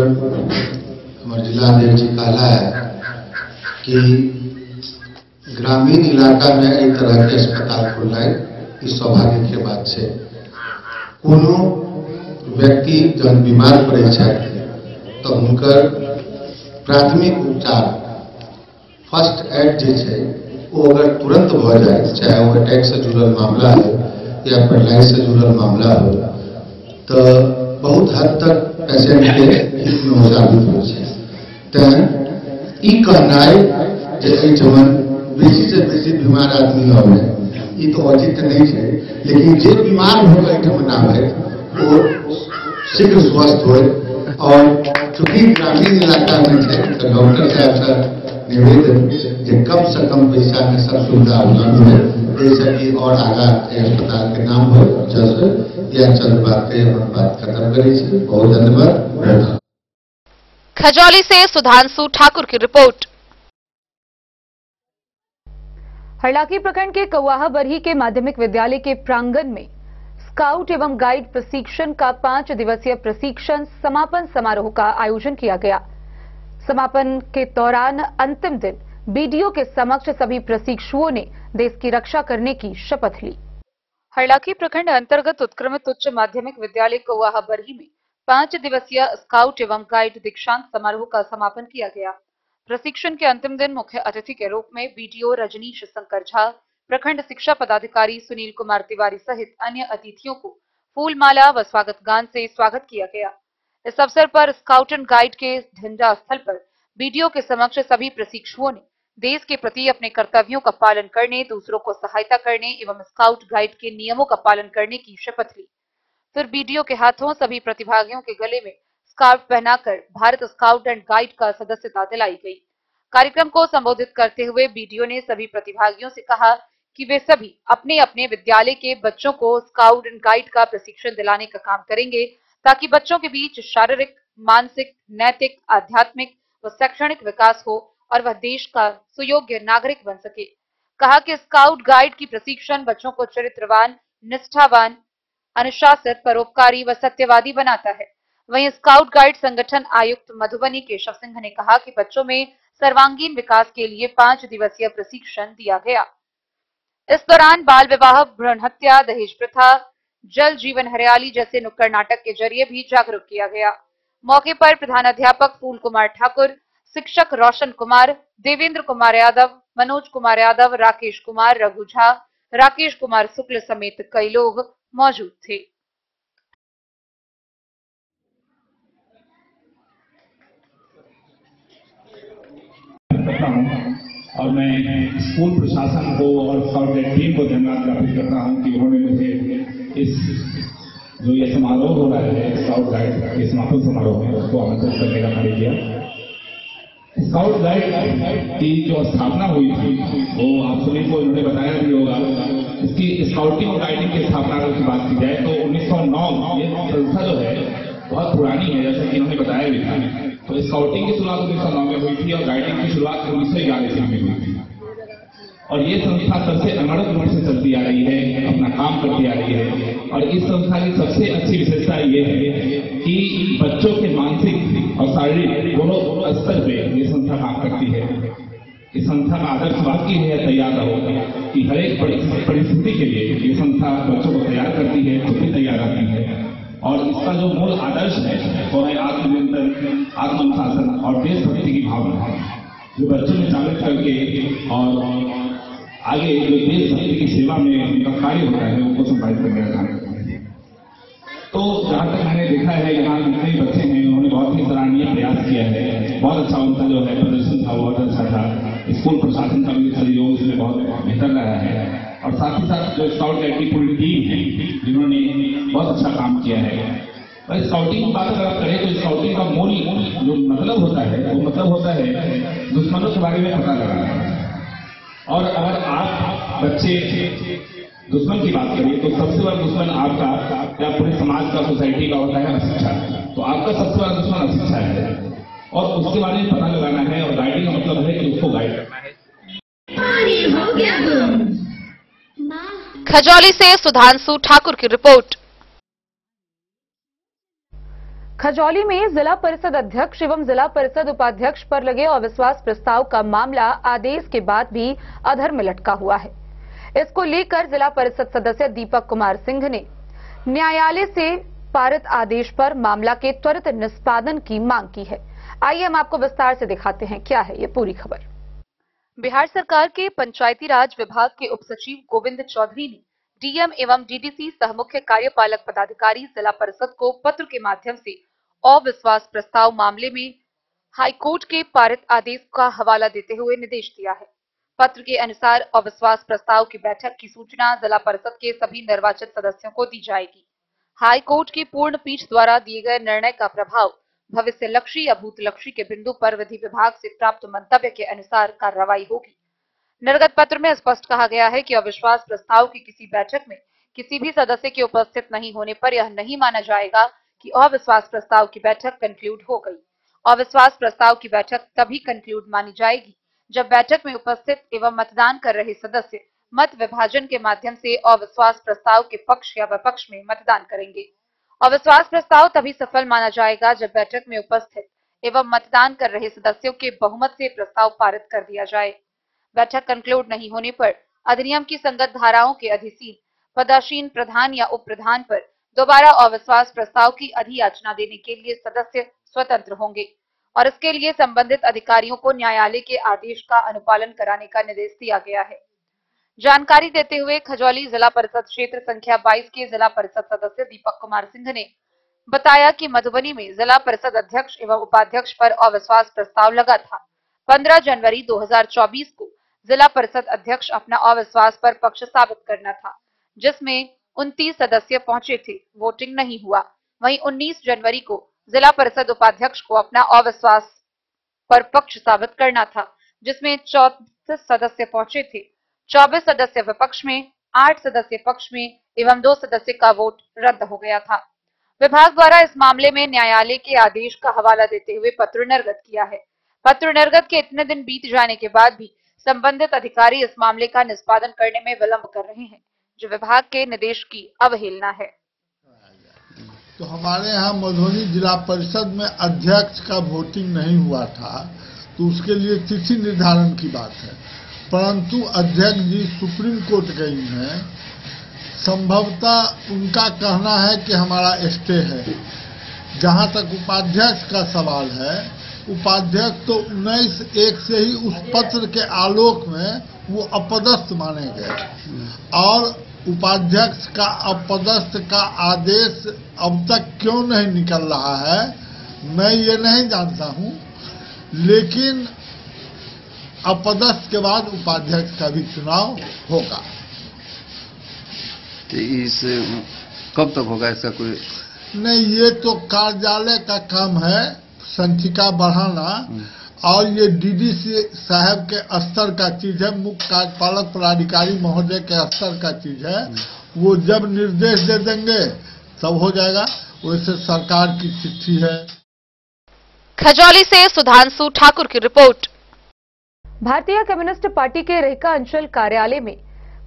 S12: हमारे जिलाध्यक्ष जी कहला है कि ग्रामीण इलाका में एक तरह के अस्पताल खुलना इस सौभाग्य के बाद से कोनो व्यक्ति जब बीमार पड़े छे तो हुनकर प्राथमिक उपचार फर्स्ट एड जे छे वो अगर तुरंत भ जाए, चाहे वो अटैक से जुड़ल मामला हो या पैरालाइज से जुड़ल मामला हो, तो बहुत हद तक पेशेंट के हित में हो साबित हो छे। तो ई कहनाई जे जमन बेसी से बेसी बीमार आदमी होवे ई तो औचित्य नहीं है, लेकिन जे बीमार हो गए ना है वो शीघ्र स्वस्थ होए और चूंकि ग्रामीण इलाका में है तो डॉक्टर साहब का निवेदन जे कम से कम पैसा में सब सुविधा उपलब्ध है, जैसे कि और आगा अस्पताल के नाम हो जल्द या चंद बात के बात खत्म करी। बहुत धन्यवाद।
S1: खजौली से सुधांशु ठाकुर की रिपोर्ट। हरलाखी प्रखंड के कौवाहा बरही के माध्यमिक विद्यालय के प्रांगण में स्काउट एवं गाइड प्रशिक्षण का 5 दिवसीय प्रशिक्षण समापन समारोह का आयोजन किया गया। समापन के दौरान अंतिम दिन बीडीओ के समक्ष सभी प्रशिक्षुओं ने देश की रक्षा करने की शपथ ली। हरलाखी प्रखंड अंतर्गत उत्क्रमित उच्च माध्यमिक विद्यालय कौवाहा बरही में 5 दिवसीय स्काउट एवं गाइड दीक्षांत समारोह का समापन किया गया। प्रशिक्षण के अंतिम दिन मुख्य अतिथि के रूप में बीडीओ रजनीश शंकर झा, प्रखंड शिक्षा पदाधिकारी सुनील कुमार तिवारी सहित अन्य अतिथियों को फूलमाला व स्वागत गान से स्वागत किया गया। इस अवसर पर स्काउट एंड गाइड के झंडा स्थल पर बीडीओ के समक्ष सभी प्रशिक्षुओं ने देश के प्रति अपने कर्तव्यों का पालन करने, दूसरों को सहायता करने एवं स्काउट गाइड के नियमों का पालन करने की शपथ ली। फिर बीडीओ के हाथों सभी प्रतिभागियों के गले में स्कार्फ पहनाकर भारत स्काउट एंड गाइड का सदस्यता दिलाई गई। कार्यक्रम को संबोधित करते हुए बीडीओ ने सभी प्रतिभागियों से कहा कि वे सभी अपने अपने विद्यालय के बच्चों को स्काउट एंड गाइड का प्रशिक्षण दिलाने का काम करेंगे ताकि बच्चों के बीच शारीरिक, मानसिक, नैतिक, आध्यात्मिक व शैक्षणिक विकास हो और वह देश का सुयोग्य नागरिक बन सके। कहा कि स्काउट गाइड की प्रशिक्षण बच्चों को चरित्रवान, निष्ठावान, अनुशासित, परोपकारी व सत्यवादी बनाता है। वहीं स्काउट गाइड संगठन आयुक्त मधुबनी केशव सिंह ने कहा कि बच्चों में सर्वांगीण विकास के लिए 5 दिवसीय प्रशिक्षण दिया गया। इस दौरान बाल विवाह, भ्रूण हत्या, दहेज प्रथा, जल जीवन हरियाली जैसे नुक्कड़ नाटक के जरिए भी जागरूक किया गया। मौके पर प्रधानाध्यापक फूल कुमार ठाकुर, शिक्षक रोशन कुमार, देवेंद्र कुमार यादव, मनोज कुमार यादव, राकेश कुमार, रघु झा, राकेश कुमार शुक्ल समेत कई लोग मौजूद थे।
S13: और मैं स्कूल प्रशासन को और स्काउट गाइड टीम को धन्यवाद ज्ञापित करता हूं कि उन्होंने मुझे इस जो ये समारोह हो रहा है स्काउट गाइड के समापन समारोह में उसको आमंत्रित करने का कार्य किया। स्काउट गाइड की जो स्थापना हुई थी वो आप सभी को इन्होंने बताया भी होगा। इसकी स्काउटिंग और गाइडिंग की स्थापना की बात की जाए तो 1909 ये संस्था जो है बहुत पुरानी है, जैसा कि इन्होंने बताया भी था। तो स्काउटिंग की शुरुआत 1909 में हुई थी और गाइडिंग की शुरुआत 1911 में हुई थी। और ये संस्था सबसे अनवरत रूप से चलती आ रही है, अपना काम करती आ रही है। और इस संस्था की सबसे अच्छी विशेषता ये है कि बच्चों के मानसिक और शारीरिक दोनों स्तर पे ये संस्था काम करती है। इस संस्था का आदर्श वाक्य है तैयार रहो, कि हर एक परिस्थिति के लिए ये संस्था बच्चों को तैयार करती है, खुद भी तैयार रहती है। और इसका जो मूल आदर्श है वो है आत्मनियंत्रण, आत्मानुशासन और देशभक्ति की भावना, जो बच्चों में जागृत करके और आगे जो देशभक्ति की सेवा में उनका कार्य होता है उनको संपादित करने का कार्य करते हैं। तो जहाँ तक मैंने देखा है यहाँ जितने बच्चे हैं उन्होंने बहुत ही सराहनीय प्रयास किया है। बहुत अच्छा उनका जो है प्रदर्शन था वो बहुत अच्छा था। स्कूल प्रशासन का भी सहयोग इसमें बहुत बेहतर रहा है। और साथ ही साथ जो स्काउट गाइड की पूरी टीम है जिन्होंने बहुत अच्छा काम किया है। और स्काउटिंग की बात अगर करें तो स्काउटिंग का मूल जो मतलब होता है वो मतलब होता है दुश्मनों के बारे में पता लगाना। और अगर आप बच्चे दुश्मन की बात करिए तो सबसे बड़ा दुश्मन आपका या पूरे समाज का, सोसाइटी का होता है अशिक्षा। तो आपका सबसे बड़ा दुश्मन अशिक्षा है और उसके बारे में पता लगाना है। और गाइडिंग का मतलब है कि उसको गाइड करना है।
S1: खजौली से सुधांशु ठाकुर की रिपोर्ट। खजौली में जिला परिषद अध्यक्ष एवं जिला परिषद उपाध्यक्ष पर लगे अविश्वास प्रस्ताव का मामला आदेश के बाद भी अधर में लटका हुआ है। इसको लेकर जिला परिषद सदस्य दीपक कुमार सिंह ने न्यायालय से पारित आदेश पर मामला के त्वरित निष्पादन की मांग की है। आइए हम आपको विस्तार से दिखाते हैं क्या है ये पूरी खबर। बिहार सरकार के पंचायती राज विभाग के उप सचिव गोविंद चौधरी ने डीएम एवं डीडीसी सह मुख्य कार्यपालक पदाधिकारी जिला परिषद को पत्र के माध्यम से अविश्वास प्रस्ताव मामले में हाईकोर्ट के पारित आदेश का हवाला देते हुए निर्देश दिया है। पत्र के अनुसार अविश्वास प्रस्ताव की बैठक की सूचना जिला परिषद के सभी निर्वाचित सदस्यों को दी जाएगी। हाईकोर्ट की पूर्ण पीठ द्वारा दिए गए निर्णय का प्रभाव भविष्य लक्ष्य या भूत लक्ष्य के बिंदु पर विधि विभाग से प्राप्त मंतव्य के अनुसार कार्रवाई होगी। निर्गत पत्र में स्पष्ट कहा गया है कि अविश्वास प्रस्ताव की किसी बैठक में किसी भी सदस्य के उपस्थित नहीं होने पर यह नहीं माना जाएगा कि अविश्वास प्रस्ताव की बैठक कंक्लूड हो गई। अविश्वास प्रस्ताव की बैठक तभी कंक्लूड मानी जाएगी जब बैठक में उपस्थित एवं मतदान कर रहे सदस्य मत विभाजन के माध्यम से अविश्वास प्रस्ताव के पक्ष या विपक्ष में मतदान करेंगे। अविश्वास प्रस्ताव तभी सफल माना जाएगा जब बैठक में उपस्थित एवं मतदान कर रहे सदस्यों के बहुमत से प्रस्ताव पारित कर दिया जाए। बैठक कंक्लूड नहीं होने पर अधिनियम की संगत धाराओं के अधीन पदासीन प्रधान या उप प्रधान पर दोबारा अविश्वास प्रस्ताव की अधियाचना देने के लिए सदस्य स्वतंत्र होंगे और इसके लिए संबंधित अधिकारियों को न्यायालय के आदेश का अनुपालन कराने का निर्देश दिया गया है। जानकारी देते हुए खजौली जिला परिषद क्षेत्र संख्या 22 के जिला परिषद सदस्य दीपक कुमार सिंह ने बताया कि मधुबनी में जिला परिषद अध्यक्ष एवं उपाध्यक्ष पर अविश्वास प्रस्ताव लगा था। 15 जनवरी 2024 को जिला परिषद अध्यक्ष अपना अविश्वास पर पक्ष साबित करना था, जिसमें 29 सदस्य पहुंचे थे, वोटिंग नहीं हुआ। वहीं 19 जनवरी को जिला परिषद उपाध्यक्ष को अपना अविश्वास पर पक्ष साबित करना था, जिसमें 34 सदस्य पहुंचे थे। 24 सदस्य विपक्ष में, 8 सदस्य पक्ष में एवं 2 सदस्य का वोट रद्द हो गया था। विभाग द्वारा इस मामले में न्यायालय के आदेश का हवाला देते हुए पत्र निर्गत किया है। पत्र निर्गत के इतने दिन बीत जाने के बाद भी संबंधित अधिकारी इस मामले का निष्पादन करने में विलंब कर रहे हैं, जो विभाग के निर्देश की अवहेलना है।
S14: तो हमारे यहाँ मधुबनी जिला परिषद में अध्यक्ष का वोटिंग नहीं हुआ था, तो उसके लिए तिथि निर्धारण की बात है, परंतु अध्यक्ष जी सुप्रीम कोर्ट गई हैं। संभवतः उनका कहना है कि हमारा स्टे है। जहां तक उपाध्यक्ष का सवाल है, उपाध्यक्ष तो 19/1 से ही उस पत्र के आलोक में वो अपदस्थ माने गए और उपाध्यक्ष का अपदस्थ का आदेश अब तक क्यों नहीं निकल रहा है मैं ये नहीं जानता हूं, लेकिन अपदस्थ के बाद उपाध्यक्ष का भी चुनाव होगा।
S8: इस कब तक होगा इसका कोई
S14: नहीं, ये तो कार्यालय का काम है संचिका बढ़ाना, और ये डीडीसी साहब के स्तर का चीज है, मुख्य कार्यपालक पदाधिकारी महोदय के स्तर का चीज है। वो जब निर्देश दे देंगे तब हो जाएगा। वैसे सरकार की चिट्ठी है।
S1: खजौली से सुधांशु ठाकुर की रिपोर्ट। भारतीय कम्युनिस्ट पार्टी के रेहका अंचल कार्यालय में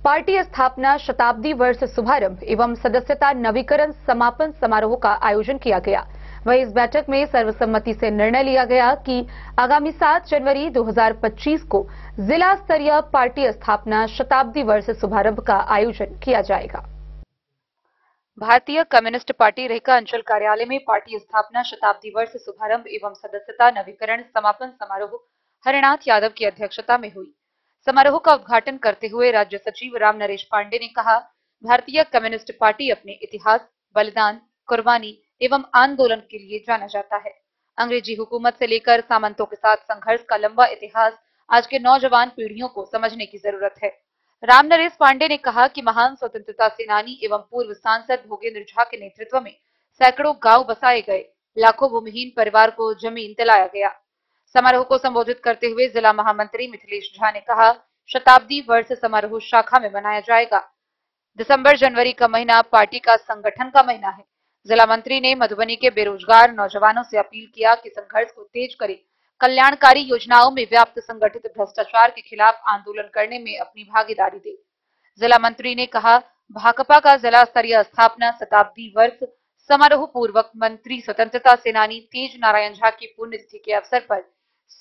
S1: पार्टी स्थापना शताब्दी वर्ष शुभारंभ एवं सदस्यता नवीकरण समापन समारोह का आयोजन किया गया। वहीं इस बैठक में सर्वसम्मति से निर्णय लिया गया कि आगामी 7 जनवरी 2025 को जिला स्तरीय पार्टी स्थापना शताब्दी वर्ष शुभारंभ का आयोजन किया जाएगा। भारतीय कम्युनिस्ट पार्टी रेहका अंचल कार्यालय में पार्टी स्थापना शताब्दी वर्ष शुभारंभ एवं सदस्यता नवीकरण समापन समारोह हरिनाथ यादव की अध्यक्षता में हुई। समारोह का उद्घाटन करते हुए राज्य सचिव राम नरेश पांडे ने कहा, भारतीय कम्युनिस्ट पार्टी अपने इतिहास, बलिदान, कुर्बानी एवं आंदोलन के लिए जाना जाता है। अंग्रेजी हुकूमत से लेकर सामंतों के साथ संघर्ष का लंबा इतिहास आज के नौजवान पीढ़ियों को समझने की जरूरत है। राम नरेश पांडे ने कहा कि महान स्वतंत्रता सेनानी एवं पूर्व सांसद भोगेंद्र झा के नेतृत्व में सैकड़ों गांव बसाए गए, लाखों भूमिहीन परिवार को जमीन दिलाया गया। समारोह को संबोधित करते हुए जिला महामंत्री मिथिलेश झा ने कहा, शताब्दी वर्ष समारोह शाखा में मनाया जाएगा। दिसंबर जनवरी का महीना पार्टी का संगठन का महीना है। जिला मंत्री ने मधुबनी के बेरोजगार नौजवानों से अपील किया कि संघर्ष को तेज करें, कल्याणकारी योजनाओं में व्याप्त संगठित भ्रष्टाचार के खिलाफ आंदोलन करने में अपनी भागीदारी दे। जिला मंत्री ने कहा, भाकपा का जिला स्तरीय स्थापना शताब्दी वर्ष समारोह पूर्वक मंत्री स्वतंत्रता सेनानी तेज नारायण झा की पुण्यतिथि के अवसर पर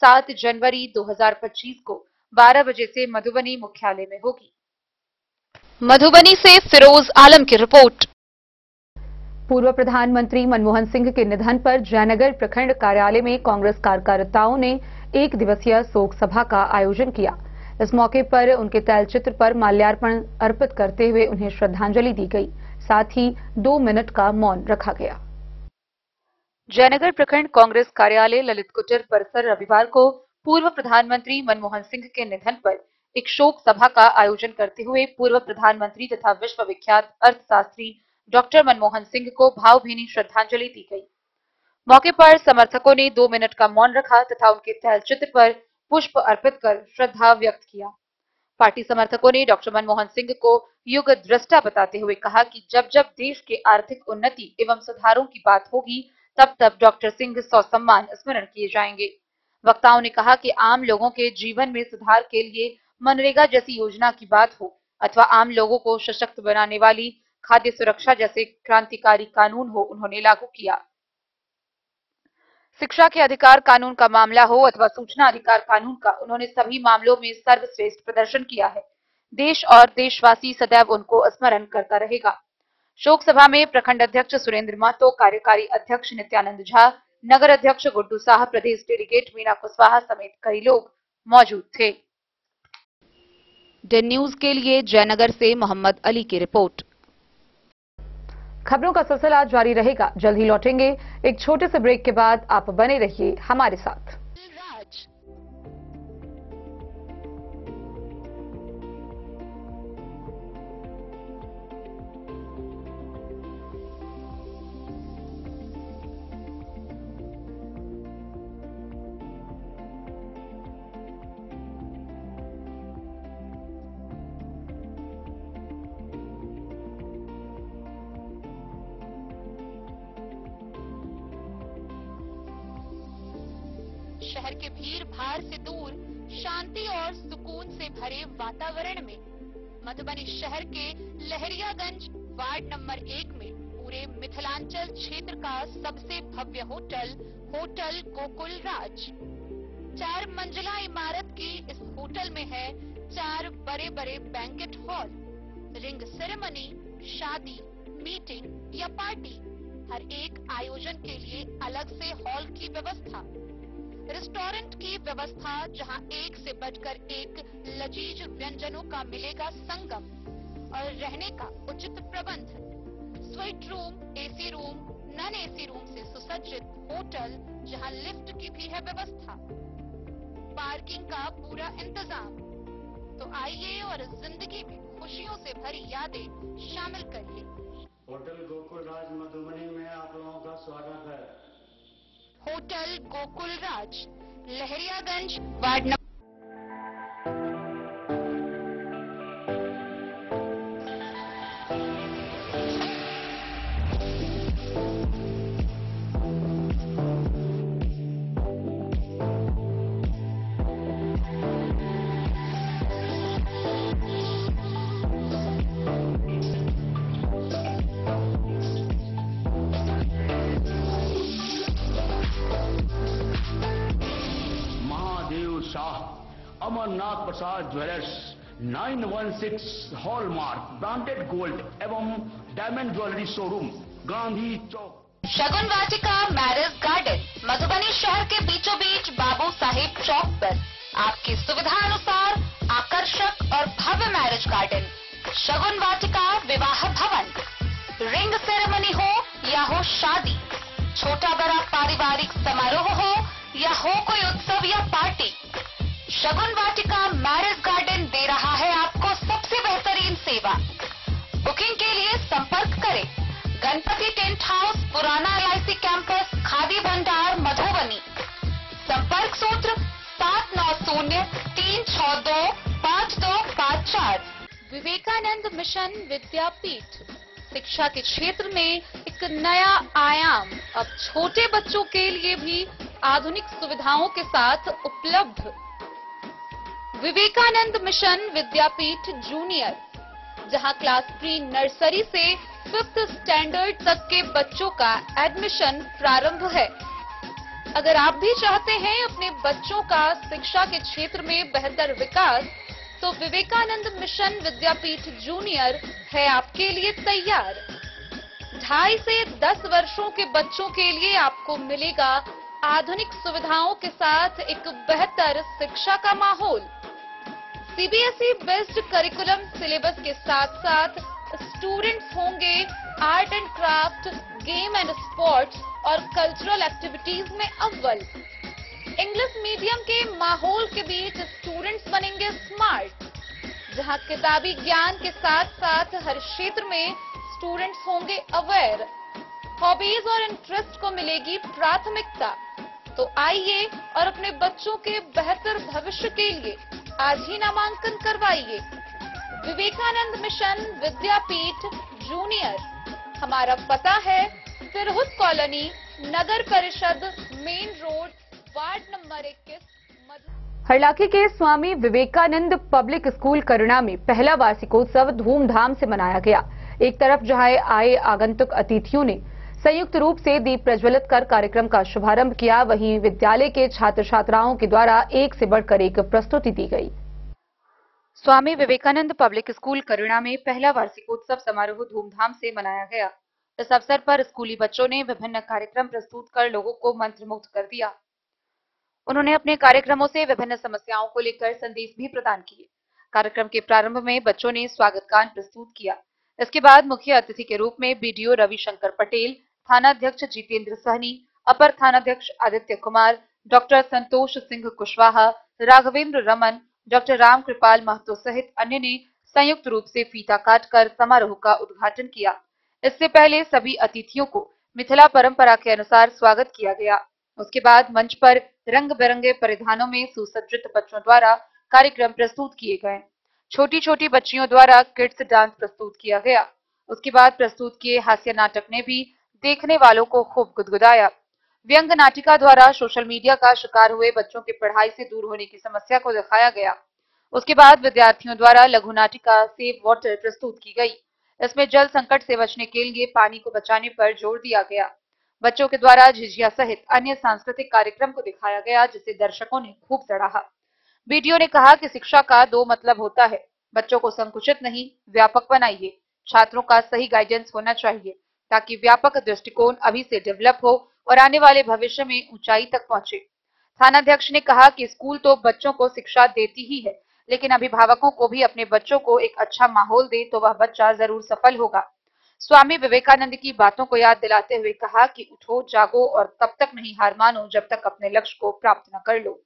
S1: 7 जनवरी 2025 को 12 बजे से मधुबनी मुख्यालय में होगी। मधुबनी से फिरोज आलम की रिपोर्ट। पूर्व प्रधानमंत्री मनमोहन सिंह के निधन पर जयनगर प्रखंड कार्यालय में कांग्रेस कार्यकर्ताओं ने एक दिवसीय शोक सभा का आयोजन किया। इस मौके पर उनके तैलचित्र पर माल्यार्पण अर्पित करते हुए उन्हें श्रद्धांजलि दी गई। साथ ही 2 मिनट का मौन रखा गया। जयनगर प्रखंड कांग्रेस कार्यालय ललित कुटीर परिसर रविवार को पूर्व प्रधानमंत्री मनमोहन सिंह के निधन पर एक शोक सभा का आयोजन करते हुए पूर्व प्रधानमंत्री तथा विश्व विख्यात अर्थशास्त्री डॉक्टर मनमोहन सिंह को भावभीनी श्रद्धांजलि दी गई। मौके पर समर्थकों ने 2 मिनट का मौन रखा तथा उनके तैलचित्र पर पुष्प अर्पित कर श्रद्धा व्यक्त किया। पार्टी समर्थकों ने डॉक्टर मनमोहन सिंह को युग दृष्टा बताते हुए कहा कि जब जब देश के आर्थिक उन्नति एवं सुधारों की बात होगी तब तब डॉक्टर सिंह ससम्मान स्मरण किए जाएंगे। वक्ताओं ने कहा कि आम लोगों के जीवन में सुधार के लिए मनरेगा जैसी योजना की बात हो अथवा आम लोगों को सशक्त बनाने वाली खाद्य सुरक्षा जैसे क्रांतिकारी कानून हो, उन्होंने लागू किया। शिक्षा के अधिकार कानून का मामला हो अथवा सूचना अधिकार कानून का, उन्होंने सभी मामलों में सर्वश्रेष्ठ प्रदर्शन किया है। देश और देशवासी सदैव उनको स्मरण करता रहेगा। शोक सभा में प्रखंड अध्यक्ष सुरेंद्र महतो, कार्यकारी अध्यक्ष नित्यानंद झा, नगर अध्यक्ष गुड्डू साह, प्रदेश डेलीगेट मीना कुशवाहा समेत कई लोग मौजूद थे। डेन न्यूज के लिए जयनगर से मोहम्मद अली की रिपोर्ट। खबरों का सिलसिला जारी रहेगा, जल्द ही लौटेंगे एक छोटे से ब्रेक के बाद। आप बने रहिए हमारे साथ।
S15: शहर के भीड़ भाड़ से दूर शांति और सुकून से भरे वातावरण में मधुबनी शहर के लहरियागंज वार्ड नंबर 1 में पूरे मिथिलांचल क्षेत्र का सबसे भव्य होटल होटल गोकुल राज 4 मंजिला इमारत की इस होटल में है 4 बड़े बड़े बैंकेट हॉल, रिंग सेरेमनी, शादी, मीटिंग या पार्टी, हर एक आयोजन के लिए अलग से हॉल की व्यवस्था, रेस्टोरेंट की व्यवस्था जहां एक से बढ़कर एक लजीज व्यंजनों का मिलेगा संगम और रहने का उचित प्रबंध, suite room, AC room, non AC room से सुसज्जित होटल जहां लिफ्ट की भी है व्यवस्था, पार्किंग का पूरा इंतजाम। तो आइए और जिंदगी में खुशियों से भरी यादें शामिल करिए।
S16: होटल गोकुल राज मधुबनी में आप लोगों का स्वागत है।
S15: होटल गोकुल राज, लहरियागंज वार्ड नंबर
S16: अमरनाथ प्रसाद ज्वेलर्स 916 हॉलमार्क ब्रांडेड गोल्ड एवं डायमंड ज्वेलरी शोरूम, गांधी चौक।
S15: शगुन वाटिका मैरिज गार्डन मधुबनी शहर के बीचों बीच बाबू साहेब चौक पर आपकी सुविधा अनुसार आकर्षक और भव्य मैरिज गार्डन शगुन वाटिका विवाह भवन। रिंग सेरेमनी हो या हो शादी, छोटा बड़ा पारिवारिक समारोह हो या हो कोई उत्सव या पार्टी, शगुन वाटिका मैरिज गार्डन दे रहा है आपको सबसे बेहतरीन सेवा। बुकिंग के लिए संपर्क करें गणपति टेंट हाउस, पुराना LIC कैंपस, खादी भंडार, मधुबनी। संपर्क सूत्र 7903625254। विवेकानंद मिशन विद्यापीठ शिक्षा के क्षेत्र में एक नया आयाम अब छोटे बच्चों के लिए भी आधुनिक सुविधाओं के साथ उपलब्ध। विवेकानंद मिशन विद्यापीठ जूनियर, जहां क्लास प्री नर्सरी से 5th स्टैंडर्ड तक के बच्चों का एडमिशन प्रारंभ है। अगर आप भी चाहते हैं अपने बच्चों का शिक्षा के क्षेत्र में बेहतर विकास, तो विवेकानंद मिशन विद्यापीठ जूनियर है आपके लिए तैयार। 2.5 से 10 वर्षों के बच्चों के लिए आपको मिलेगा आधुनिक सुविधाओं के साथ एक बेहतर शिक्षा का माहौल। CBSE बेस्ड करिकुलम सिलेबस के साथ साथ स्टूडेंट्स होंगे art and craft, game and sports और कल्चरल एक्टिविटीज में अव्वल। इंग्लिश मीडियम के माहौल के बीच स्टूडेंट्स बनेंगे स्मार्ट, जहां किताबी ज्ञान के साथ साथ हर क्षेत्र में स्टूडेंट्स होंगे अवेयर। हॉबीज और इंटरेस्ट को मिलेगी प्राथमिकता। तो आइए और अपने बच्चों के बेहतर भविष्य के लिए आज ही नामांकन करवाइए। विवेकानंद मिशन विद्यापीठ जूनियर। हमारा पता है तिरहुत कॉलोनी, नगर परिषद, main road, ward number 21।
S1: Harlakhi के स्वामी विवेकानंद पब्लिक स्कूल करुणा में पहला वार्षिकोत्सव धूमधाम से मनाया गया। एक तरफ जहां आए आगंतुक अतिथियों ने संयुक्त रूप से दीप प्रज्वलित कर कार्यक्रम का शुभारंभ किया, वहीं विद्यालय के छात्र छात्राओं के द्वारा एक से बढ़कर एक प्रस्तुति दी गई। स्वामी विवेकानंद पब्लिक स्कूल करुणा में पहला वार्षिकोत्सव समारोह धूमधाम से मनाया गया। इस अवसर पर स्कूली बच्चों ने विभिन्न कार्यक्रम प्रस्तुत कर लोगों को मंत्रमुग्ध कर दिया। उन्होंने अपने कार्यक्रमों से विभिन्न समस्याओं को लेकर संदेश भी प्रदान किए। कार्यक्रम के प्रारंभ में बच्चों ने स्वागत गान प्रस्तुत किया। इसके बाद मुख्य अतिथि के रूप में बीडीओ रविशंकर पटेल, थानाध्यक्ष जितेंद्र सहनी, अपर थानाध्यक्ष आदित्य कुमार, डॉक्टर संतोष सिंह कुशवाहा, राघवेंद्र रमन, डॉक्टर राम कृपाल महतो सहित अन्य ने संयुक्त रूप से फीता काटकर समारोह का उद्घाटन किया। इससे पहले सभी अतिथियों को मिथिला परंपरा के अनुसार स्वागत किया गया। उसके बाद मंच पर रंग बिरंगे परिधानों में सुसज्जित बच्चों द्वारा कार्यक्रम प्रस्तुत किए गए। छोटी छोटी बच्चियों द्वारा किड्स डांस प्रस्तुत किया गया। उसके बाद प्रस्तुत किए हास्य नाटक ने भी देखने वालों को खूब गुदगुदाया। व्यंग नाटिका द्वारा सोशल मीडिया का शिकार हुए बच्चों की पढ़ाई से दूर होने की समस्या को दिखाया गया। उसके बाद विद्यार्थियों द्वारा लघु नाटिका सेव वाटर प्रस्तुत की गई। इसमें जल संकट से बचने के लिए पानी को बचाने पर जोर दिया गया। बच्चों के द्वारा झिझिया सहित अन्य सांस्कृतिक कार्यक्रम को दिखाया गया, जिसे दर्शकों ने खूब सराहा। बीडीओ ने कहा कि शिक्षा का दो मतलब होता है, बच्चों को संकुचित नहीं व्यापक बनाइए। छात्रों का सही गाइडेंस होना चाहिए ताकि व्यापक दृष्टिकोण अभी से डेवलप हो और आने वाले भविष्य में ऊंचाई तक पहुंचे। थानाध्यक्ष ने कहा कि स्कूल तो बच्चों को शिक्षा देती ही है, लेकिन अभिभावकों को भी अपने बच्चों को एक अच्छा माहौल दे तो वह बच्चा जरूर सफल होगा। स्वामी विवेकानंद की बातों को याद दिलाते हुए कहा कि उठो, जागो और तब तक नहीं हार मानो जब तक अपने लक्ष्य को प्राप्त न कर लो।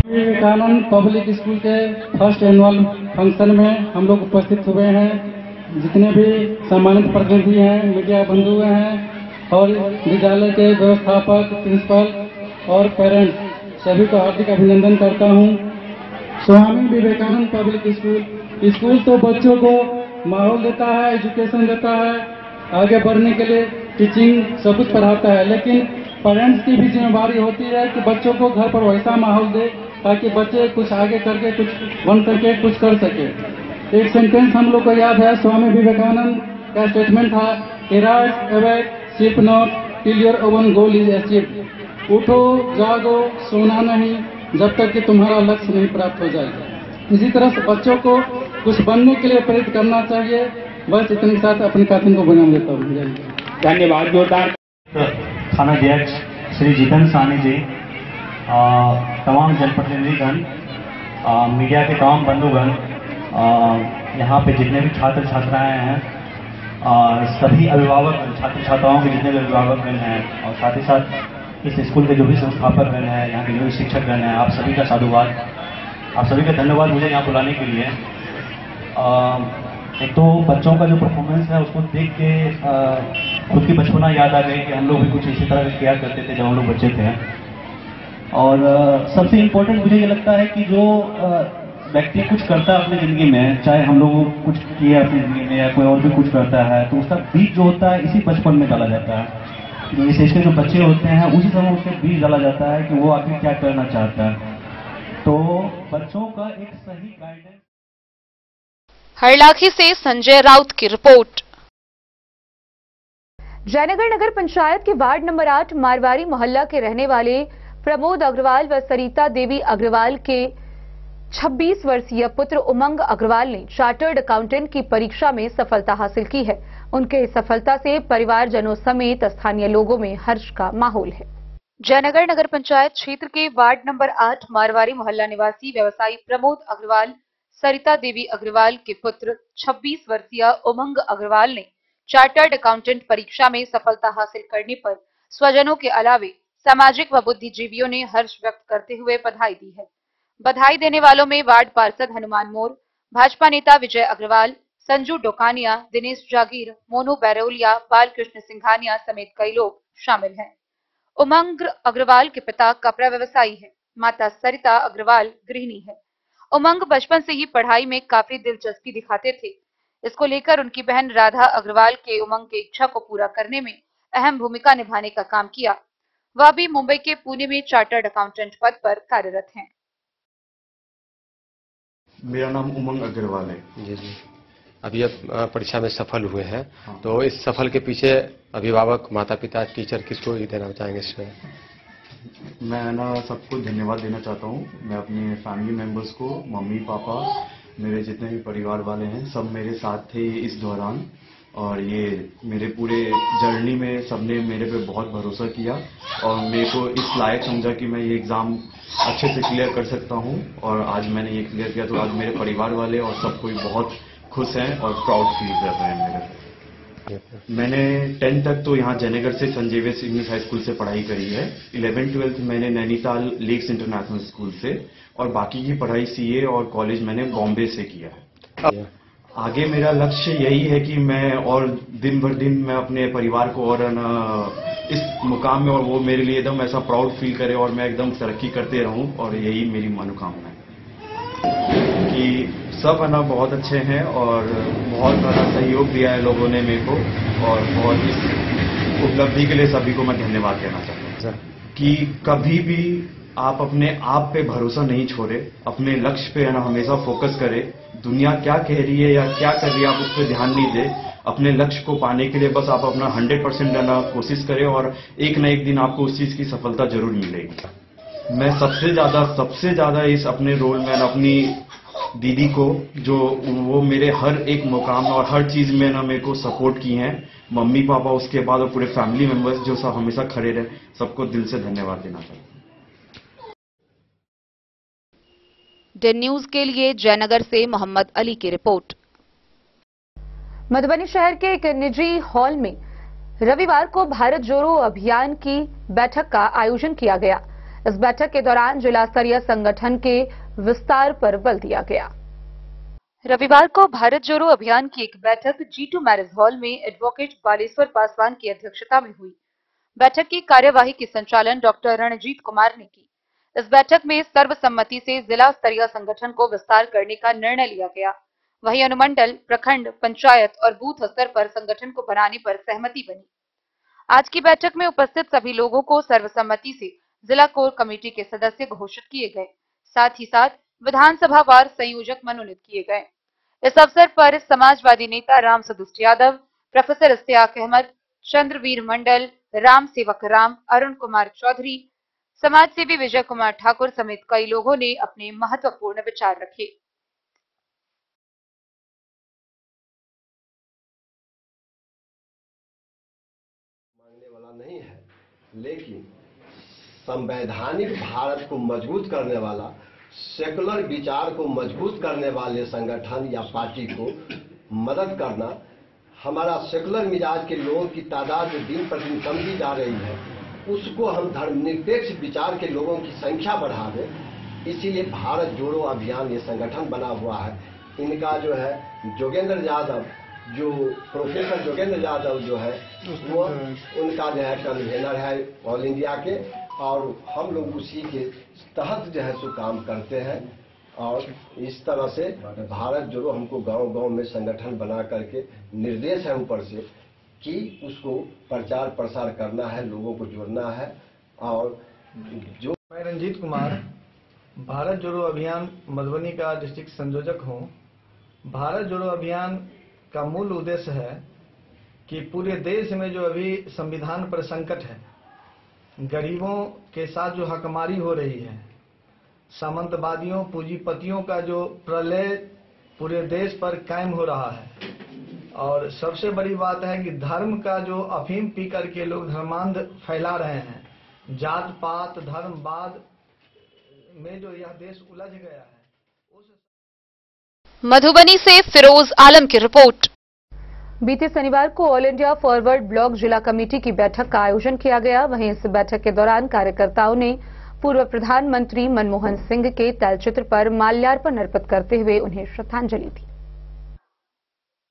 S17: विवेकानंद पब्लिक स्कूल के फर्स्ट एनुअल फंक्शन में हम लोग उपस्थित हुए हैं। जितने भी सम्मानित प्रतिनिधि हैं, मीडिया बंधु हैं और विद्यालय के व्यवस्थापक, प्रिंसिपल और पेरेंट्स सभी को हार्दिक अभिनंदन करता हूं। स्वामी विवेकानंद पब्लिक स्कूल तो बच्चों को माहौल देता है, एजुकेशन देता है, आगे बढ़ने के लिए टीचिंग सब कुछ पढ़ाता है, लेकिन पेरेंट्स की भी जिम्मेदारी होती है कि बच्चों को घर पर वैसा माहौल दे ताकि बच्चे कुछ आगे करके कुछ बन सके, कुछ कर सके। एक सेंटेंस हम लोग को याद है, स्वामी विवेकानंद का स्टेटमेंट था, rise awake, sleep not till your oven goal is achieved. उठो, जागो, सोना नहीं जब तक कि तुम्हारा लक्ष्य नहीं प्राप्त हो जाए। इसी तरह से बच्चों को कुछ बनने के लिए प्रेरित करना चाहिए। बस इतने के साथ अपने कथन को विराम देता हूँ।
S18: धन्यवाद। जोरदार। थानाध्यक्ष श्री जितेंद्र सहनी जी, तमाम जनप्रतिनिधिगण, मीडिया के तमाम बंधुगण, यहाँ पे जितने भी छात्र छात्राएं हैं, सभी अभिभावक, छात्र छात्राओं के जितने भी अभिभावकगण हैं और साथ ही साथ इस स्कूल के जो भी संस्थापकगण हैं, यहाँ के जो भी शिक्षकगण हैं, आप सभी का साधुवाद, आप सभी का धन्यवाद मुझे यहाँ बुलाने के लिए। एक तो बच्चों का जो परफॉर्मेंस है उसको देख के खुद की बचपना याद आ गई कि हम लोग भी कुछ इसी तरह किया करते थे जब हम लोग बच्चे थे। और सबसे इम्पोर्टेंट मुझे ये लगता है कि जो व्यक्ति कुछ करता है अपनी ज़िंदगी में, चाहे हम लोग कुछ किए अपनी ज़िंदगी में या कोई और भी कुछ करता है, तो उसका बीज जो होता है इसी बचपन में डाला जाता है। जो इस एज के जो बच्चे होते हैं उसी समय उसके बीज डाला जाता है कि वो आखिर क्या करना चाहता है। तो बच्चों का एक सही गाइडेंस।
S15: हरलाखी से संजय राउत की रिपोर्ट।
S1: जयनगर नगर पंचायत के वार्ड नंबर 8 मारवाड़ी मोहल्ला के रहने वाले प्रमोद अग्रवाल व सरिता देवी अग्रवाल के 26 वर्षीय पुत्र उमंग अग्रवाल ने चार्टर्ड अकाउंटेंट की परीक्षा में सफलता हासिल की है। उनके इस सफलता से परिवारजनों समेत स्थानीय लोगों में हर्ष का माहौल है।
S19: जयनगर नगर पंचायत क्षेत्र के वार्ड नंबर 8 मारवाड़ी मोहल्ला निवासी व्यवसायी प्रमोद अग्रवाल सरिता देवी अग्रवाल के पुत्र 26 वर्षीय उमंग अग्रवाल ने चार्टर्ड अकाउंटेंट परीक्षा में सफलता हासिल करने पर स्वजनों के अलावे सामाजिक व बुद्धिजीवियों ने हर्ष व्यक्त करते हुए बधाई दी है। बधाई देने वालों में वार्ड पार्षद हनुमान मोर, भाजपा नेता विजय अग्रवाल, संजू डोकानिया, दिनेश जागीर, मोनू बैरोलिया, बालकृष्ण सिंघानिया समेत कई लोग शामिल हैं। उमंग अग्रवाल के पिता कपड़ा व्यवसायी है, माता सरिता अग्रवाल गृहिणी है। उमंग बचपन से ही पढ़ाई में काफी दिलचस्पी दिखाते थे। इसको लेकर उनकी बहन राधा अग्रवाल के उमंग की इच्छा को पूरा करने में अहम भूमिका निभाने का काम किया। वह भी मुंबई के पुणे में चार्टर्ड अकाउंटेंट पद पर कार्यरत हैं।
S20: मेरा नाम उमंग अग्रवाल है।
S21: जी। अभी आप परीक्षा में सफल हुए हैं। हाँ। तो इस सफल के पीछे अभिभावक, माता पिता, टीचर किसको देना चाहेंगे इसमें?
S20: मैं ना सबको धन्यवाद देना चाहता हूँ। मैं अपने फैमिली मेंबर्स को, मम्मी पापा, मेरे जितने भी परिवार वाले हैं, सब मेरे साथ थे इस दौरान। और ये मेरे पूरे जर्नी में सबने मेरे पे बहुत भरोसा किया और मेरे को इस लायक समझा कि मैं ये एग्ज़ाम अच्छे से क्लियर कर सकता हूँ। और आज मैंने ये क्लियर किया तो आज मेरे परिवार वाले और सब कोई बहुत खुश हैं और प्राउड फील कर रहे हैं मेरे पे। मैंने 10th तक तो यहाँ जयनगर से saint Xavier's English high school से पढ़ाई करी है। 11th-12th मैंने नैनीताल लेक्स इंटरनेशनल स्कूल से, और बाकी की पढ़ाई सीए और कॉलेज मैंने बॉम्बे से किया है। आगे मेरा लक्ष्य यही है कि मैं और दिन भर दिन मैं अपने परिवार को और इस मुकाम में, और वो मेरे लिए एकदम ऐसा प्राउड फील करे और मैं एकदम तरक्की करते रहूं। और यही मेरी मनोकामना है कि सब है ना बहुत अच्छे हैं और बहुत बड़ा सहयोग दिया है लोगों ने मेरे को, और बहुत इस उपलब्धि के लिए सभी को मैं धन्यवाद देना चाहता हूँ कि कभी भी आप अपने आप पे भरोसा नहीं छोड़े, अपने लक्ष्य पे है ना हमेशा फोकस करें। दुनिया क्या कह रही है या क्या कर रही है आप उस पर ध्यान नहीं दे। अपने लक्ष्य को पाने के लिए बस आप अपना 100% ना कोशिश करें और एक ना एक दिन आपको उस चीज की सफलता जरूर मिलेगी। मैं सबसे ज्यादा इस अपने रोल में अपनी दीदी को, जो वो मेरे हर एक मुकाम और हर चीज में ना मेरे को सपोर्ट की हैं, मम्मी पापा उसके बाद और पूरे फैमिली मेंबर्स जो सब हमेशा खड़े रहे, सबको दिल से धन्यवाद देना चाहता हूँ।
S19: डेन न्यूज के लिए जयनगर से मोहम्मद अली की रिपोर्ट।
S1: मधुबनी शहर के एक निजी हॉल में रविवार को भारत जोड़ो अभियान की बैठक का आयोजन किया गया। इस बैठक के दौरान जिला स्तरीय संगठन के विस्तार पर बल दिया गया।
S19: रविवार को भारत जोड़ो अभियान की एक बैठक G2 मैरिज हॉल में एडवोकेट बालेश्वर पासवान की अध्यक्षता में हुई। बैठक की कार्यवाही की संचालन डॉक्टर रणजीत कुमार ने की। इस बैठक में सर्वसम्मति से जिला स्तरीय संगठन को विस्तार करने का निर्णय लिया गया। वहीं अनुमंडल, प्रखंड, पंचायत और बूथ स्तर पर संगठन को बनाने पर सहमति बनी। आज की बैठक में उपस्थित सभी लोगों को सर्वसम्मति से जिला कोर कमेटी के सदस्य घोषित किए गए। साथ ही साथ विधानसभा वार संयोजक मनोनीत किए गए। इस अवसर पर समाजवादी नेता राम सदुष्ट यादव, प्रोफेसर इश्तियाक अहमद, चंद्रवीर मंडल, राम सेवक राम, अरुण कुमार चौधरी, समाज सेवी विजय कुमार ठाकुर समेत कई लोगों ने अपने महत्वपूर्ण विचार रखे।
S22: मांगने वाला नहीं है, लेकिन संवैधानिक भारत को मजबूत करने वाला, सेकुलर विचार को मजबूत करने वाले संगठन या पार्टी को मदद करना। हमारा सेकुलर मिजाज के लोगों की तादाद जो दिन प्रतिदिन कमती जा रही है, उसको हम धर्मनिरपेक्ष विचार के लोगों की संख्या बढ़ा दें। इसीलिए भारत जोड़ो अभियान ये संगठन बना हुआ है। इनका जो है जोगेंद्र यादव, जो प्रोफेसर जोगेंद्र यादव जो है वो उनका जो है कन्वीनर है ऑल इंडिया के, और हम लोग उसी के तहत जो है सो काम करते हैं। और इस तरह से भारत जोड़ो हमको गांव-गांव में संगठन बना करके निर्देश है ऊपर से कि उसको प्रचार प्रसार करना है, लोगों को जोड़ना है। और जो
S23: मैं रंजीत कुमार, भारत जोड़ो अभियान मधुबनी का डिस्ट्रिक्ट संयोजक हूं। भारत जोड़ो अभियान का मूल उद्देश्य है कि पूरे देश में जो अभी संविधान पर संकट है, गरीबों के साथ जो हकमारी हो रही है, सामंतवादियों, पूंजीपतियों का जो प्रलय पूरे देश पर कायम हो रहा है, और सबसे बड़ी बात है कि धर्म का जो अफीम पी करके लोग धर्मांध फैला रहे हैं, जात पात धर्मवाद में जो यह देश उलझ गया है।
S19: मधुबनी से फिरोज आलम की रिपोर्ट।
S1: बीते शनिवार को ऑल इंडिया फॉरवर्ड ब्लॉक जिला कमेटी की बैठक का आयोजन किया गया। वहीं इस बैठक के दौरान कार्यकर्ताओं ने पूर्व प्रधानमंत्री मनमोहन सिंह के तैलचित्र पर माल्यार्पण अर्पित करते हुए उन्हें श्रद्धांजलि दी।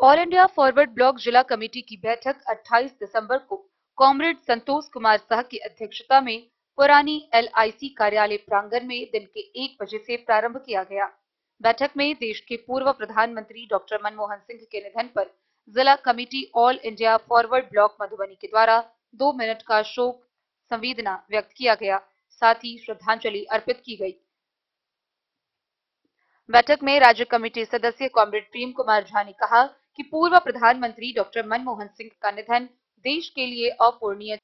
S19: ऑल इंडिया फॉरवर्ड ब्लॉक जिला कमेटी की बैठक 28 दिसंबर को कॉमरेड संतोष कुमार शाह की अध्यक्षता में पुरानी LIC कार्यालय प्रांगण में दिन के 1 बजे से प्रारंभ किया गया। बैठक में देश के पूर्व प्रधानमंत्री डॉक्टर मनमोहन सिंह के निधन पर जिला committee all India forward block Madhubani के द्वारा 2 मिनट का शोक संवेदना व्यक्त किया गया, साथ ही श्रद्धांजलि अर्पित की गई। बैठक में राज्य कमेटी सदस्य कॉमरेड प्रेम कुमार झा ने कहा कि पूर्व प्रधानमंत्री डॉक्टर मनमोहन सिंह का निधन देश के लिए अपूरणीय।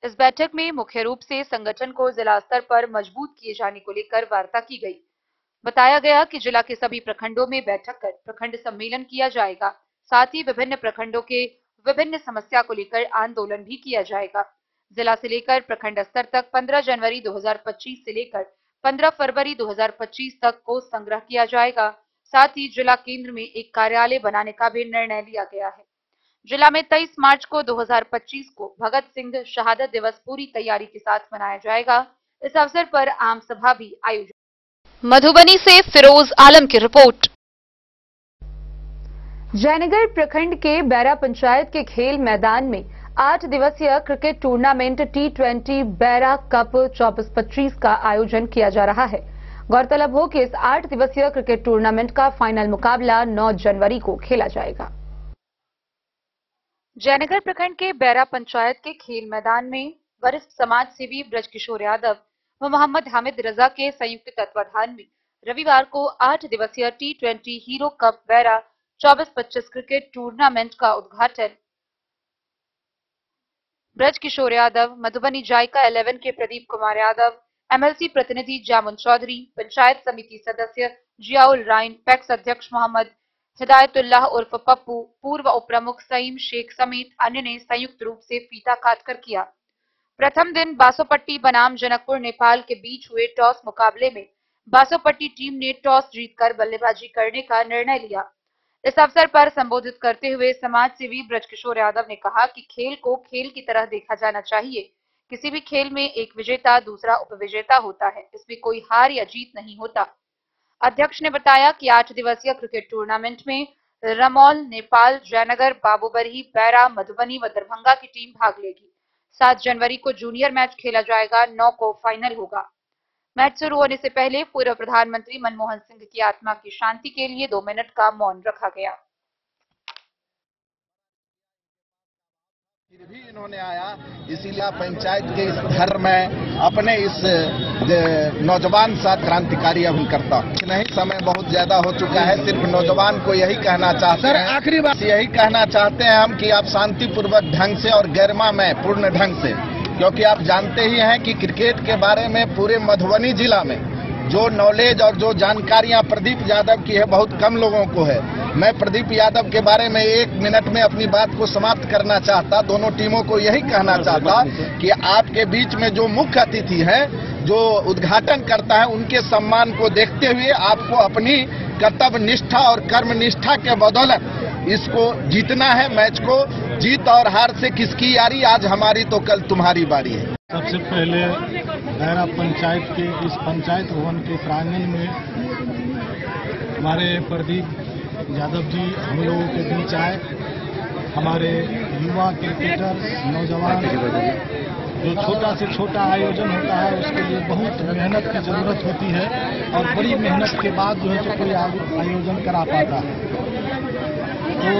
S19: इस बैठक में मुख्य रूप से संगठन को जिला स्तर पर मजबूत किए जाने को लेकर वार्ता की गई। बताया गया कि जिला के सभी प्रखंडों में बैठक कर प्रखंड सम्मेलन किया जाएगा, साथ ही विभिन्न प्रखंडों के विभिन्न समस्या को लेकर आंदोलन भी किया जाएगा। जिला से लेकर प्रखंड स्तर तक 15 जनवरी 2025 से लेकर 15 फरवरी 2025 तक को संग्रह किया जाएगा। साथ ही जिला केंद्र में एक कार्यालय बनाने का भी निर्णय लिया गया है। जिला में 23 मार्च को 2025 को भगत सिंह शहादत दिवस पूरी तैयारी के साथ मनाया जाएगा। इस अवसर पर आम सभा भी आयोजित। मधुबनी से फिरोज आलम की रिपोर्ट।
S1: जयनगर प्रखंड के बैरा पंचायत के खेल मैदान में 8 दिवसीय क्रिकेट टूर्नामेंट T20 बैरा कप 24-25 का आयोजन किया जा रहा है। गौरतलब हो कि इस 8 दिवसीय क्रिकेट टूर्नामेंट का फाइनल मुकाबला 9 जनवरी को खेला जाएगा।
S19: जयनगर प्रखंड के बैरा पंचायत के खेल मैदान में वरिष्ठ समाज सेवी ब्रजकिशोर यादव व मोहम्मद हामिद रजा के संयुक्त तत्वाधान में रविवार को 8 दिवसीय T20 Hero cup Baira 24-25 cricket tournament का उद्घाटन ब्रजकिशोर यादव, मधुबनी जायका 11 के प्रदीप कुमार यादव, MLC प्रतिनिधि जामुन चौधरी, पंचायत समिति सदस्य जियाउल राइन, पैक्स अध्यक्ष मोहम्मद हिदायतुल्लाह उर्फ पप्पू, पूर्व उप प्रमुख सईम शेख समेत अन्य ने संयुक्त रूप से फीता काटकर किया। प्रथम दिन बासोपट्टी बनाम जनकपुर नेपाल के बीच हुए टॉस मुकाबले में बासोपट्टी टीम ने टॉस जीतकर बल्लेबाजी करने का निर्णय लिया। इस अवसर पर संबोधित करते हुए समाज सेवी ब्रजकिशोर यादव ने कहा कि खेल को खेल की तरह देखा जाना चाहिए। किसी भी खेल में एक विजेता दूसरा उपविजेता होता है, इसमें कोई हार या जीत नहीं होता। अध्यक्ष ने बताया कि 8 दिवसीय क्रिकेट टूर्नामेंट में रमौल, नेपाल, जयनगर, बाबूबरही, बैरा, मधुबनी व दरभंगा की टीम भाग लेगी। 7 जनवरी को जूनियर मैच खेला जाएगा, 9 को फाइनल होगा। मैच शुरू होने से पहले पूर्व प्रधानमंत्री मनमोहन सिंह की आत्मा की शांति के लिए 2 मिनट का मौन रखा गया।
S2: फिर भी इन्होंने आया, इसीलिए पंचायत के इस घर में अपने इस नौजवान साथ क्रांतिकारी अभी करता नहीं। समय बहुत ज्यादा हो चुका है, सिर्फ नौजवान को यही कहना चाहते हैं, आखिरी बात यही कहना चाहते हैं हम कि आप शांतिपूर्वक ढंग से और गरिमा में पूर्ण ढंग से, क्योंकि आप जानते ही हैं कि क्रिकेट के बारे में पूरे मधुबनी जिला में जो नॉलेज और जो जानकारियां प्रदीप यादव की है बहुत कम लोगों को है। मैं प्रदीप यादव के बारे में 1 मिनट में अपनी बात को समाप्त करना चाहता, दोनों टीमों को यही कहना चाहता कि आपके बीच में जो मुख्य अतिथि हैं, जो उद्घाटन करता है, उनके सम्मान को देखते हुए आपको अपनी कर्तव्य निष्ठा और कर्म निष्ठा के बदौलत इसको जीतना है। मैच को जीत और हार से किसकी यारी, आज हमारी तो कल तुम्हारी बारी है।
S4: सबसे पहले बैरा पंचायत के इस पंचायत भवन के प्रांगण में हमारे प्रदीप यादव जी हम लोगों के बीच आए। हमारे युवा क्रिकेटर नौजवान, जो छोटा से छोटा आयोजन होता है उसके लिए बहुत मेहनत की जरूरत होती है और बड़ी मेहनत के बाद जो है तो कोई आयोजन करा पाता है। तो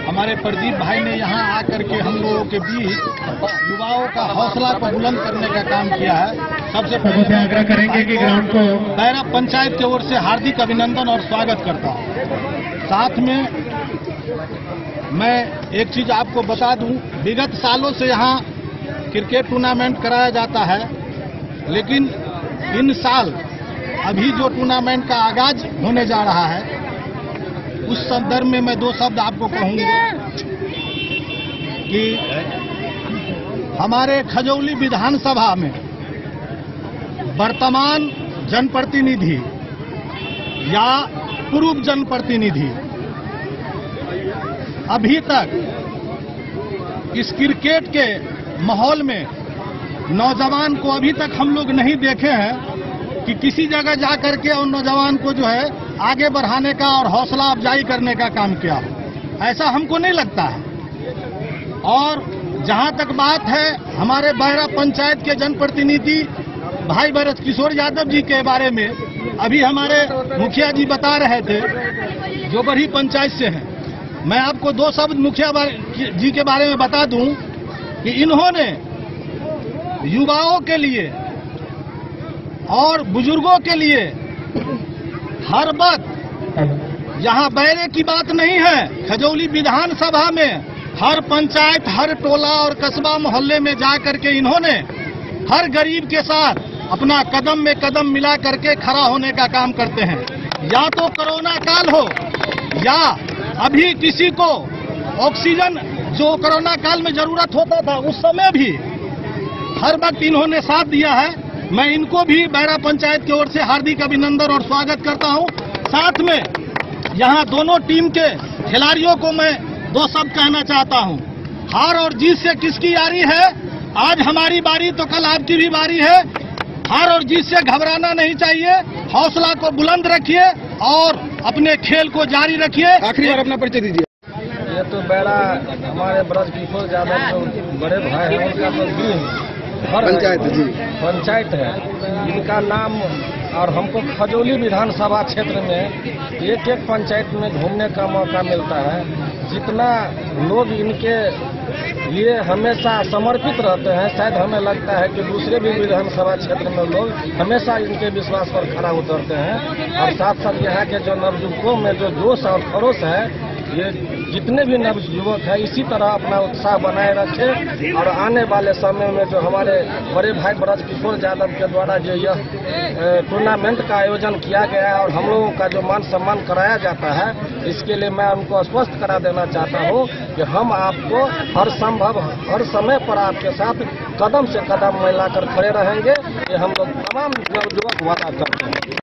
S4: हमारे प्रदीप भाई ने यहाँ आकर के हम लोगों के बीच युवाओं का हौसला को बुलंद करने का काम किया है। सबसे पहले आग्रह करेंगे कि ग्राउंड को बैरा पंचायत की ओर से हार्दिक अभिनंदन और स्वागत करता हूँ। साथ में मैं एक चीज आपको बता दूं, विगत सालों से यहाँ क्रिकेट टूर्नामेंट कराया जाता है, लेकिन इन साल अभी जो टूर्नामेंट का आगाज होने जा रहा है उस संदर्भ में मैं 2 शब्द आपको कहूंगा कि हमारे खजौली विधानसभा में वर्तमान जनप्रतिनिधि या पूर्व जनप्रतिनिधि अभी तक इस क्रिकेट के माहौल में नौजवान को अभी तक हम लोग नहीं देखे हैं कि किसी जगह जाकर के उन नौजवान को जो है आगे बढ़ाने का और हौसला अफजाई करने का काम किया हो। ऐसा हमको नहीं लगता है। और जहां तक बात है हमारे बैरा पंचायत के जनप्रतिनिधि भाई ब्रज किशोर यादव जी के बारे में, अभी हमारे मुखिया जी बता रहे थे जो बड़ी पंचायत से हैं। मैं आपको 2 शब्द मुखिया जी के बारे में बता दूं कि इन्होंने युवाओं के लिए और बुजुर्गों के लिए हर वक्त, यहाँ बैरे की बात नहीं है, खजौली विधानसभा में हर पंचायत, हर टोला और कस्बा मोहल्ले में जा करके इन्होंने हर गरीब के साथ अपना कदम में कदम मिला करके खड़ा होने का काम करते हैं। या तो कोरोना काल हो या अभी किसी को ऑक्सीजन जो कोरोना काल में जरूरत होता था उस समय भी हर वक्त इन्होंने साथ दिया है। मैं इनको भी बैरा पंचायत की ओर से हार्दिक अभिनंदन और स्वागत करता हूं। साथ में यहां दोनों टीम के खिलाड़ियों को मैं 2 शब्द कहना चाहता हूं। हार और जीत से किसकी यारी है? आज हमारी बारी तो कल आपकी भी बारी है। हार और जीत से घबराना नहीं चाहिए, हौसला को बुलंद रखिए और अपने खेल को जारी रखिए।
S3: आखिरी बार अपना परिचय दीजिए।
S23: ये तो बेड़ा हमारे ब्रज किशोर यादव जो बड़े भाई हैं उनका तो
S3: पंचायत जी
S23: पंचायत है, इनका नाम। और हमको खजौली विधानसभा क्षेत्र में एक पंचायत में घूमने का मौका मिलता है। जितना लोग इनके लिए हमेशा समर्पित रहते हैं, शायद हमें लगता है कि दूसरे भी विधानसभा क्षेत्र में लोग हमेशा इनके विश्वास पर खरा उतरते हैं। और साथ साथ यहाँ के जो नवयुवकों में जो जोश और खरोश है, ये जितने भी नवयुवक हैं इसी तरह अपना उत्साह बनाए रखें। और आने वाले समय में जो हमारे बड़े भाई ब्रज किशोर यादव के द्वारा जो यह टूर्नामेंट का आयोजन किया गया है और हम लोगों का जो मान सम्मान कराया जाता है, इसके लिए मैं उनको स्पष्ट करा देना चाहता हूँ कि हम आपको हर संभव हर समय पर आपके साथ कदम से कदम मिलाकर खड़े रहेंगे। ये हम लोग तमाम नवयुवक वादा करते हैं।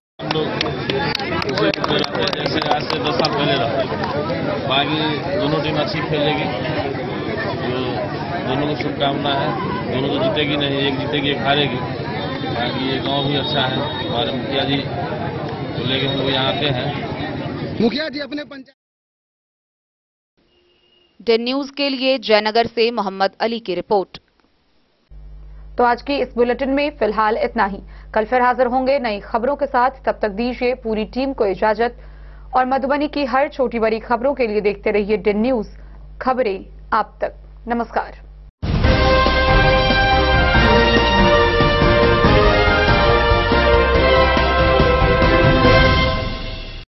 S5: जैसे आज से 10 साल पहले रहा, बाकी दोनों टीम अच्छी खेलेगी, जो दोनों को शुभकामना है। दोनों तो जीतेगी नहीं, एक जीतेगी एक हारेगी। बाकी ये गांव भी अच्छा है, हमारे मुखिया जी को लेके हम लोग यहाँ आते हैं।
S3: मुखिया जी अपने पंचायत।
S19: डेन न्यूज के लिए जयनगर से मोहम्मद अली की रिपोर्ट।
S1: तो आज की इस बुलेटिन में फिलहाल इतना ही। कल फिर हाजिर होंगे नई खबरों के साथ। तब तक दीजिए पूरी टीम को इजाजत और मधुबनी की हर छोटी बड़ी खबरों के लिए देखते रहिए डेन न्यूज, खबरें आप तक। नमस्कार।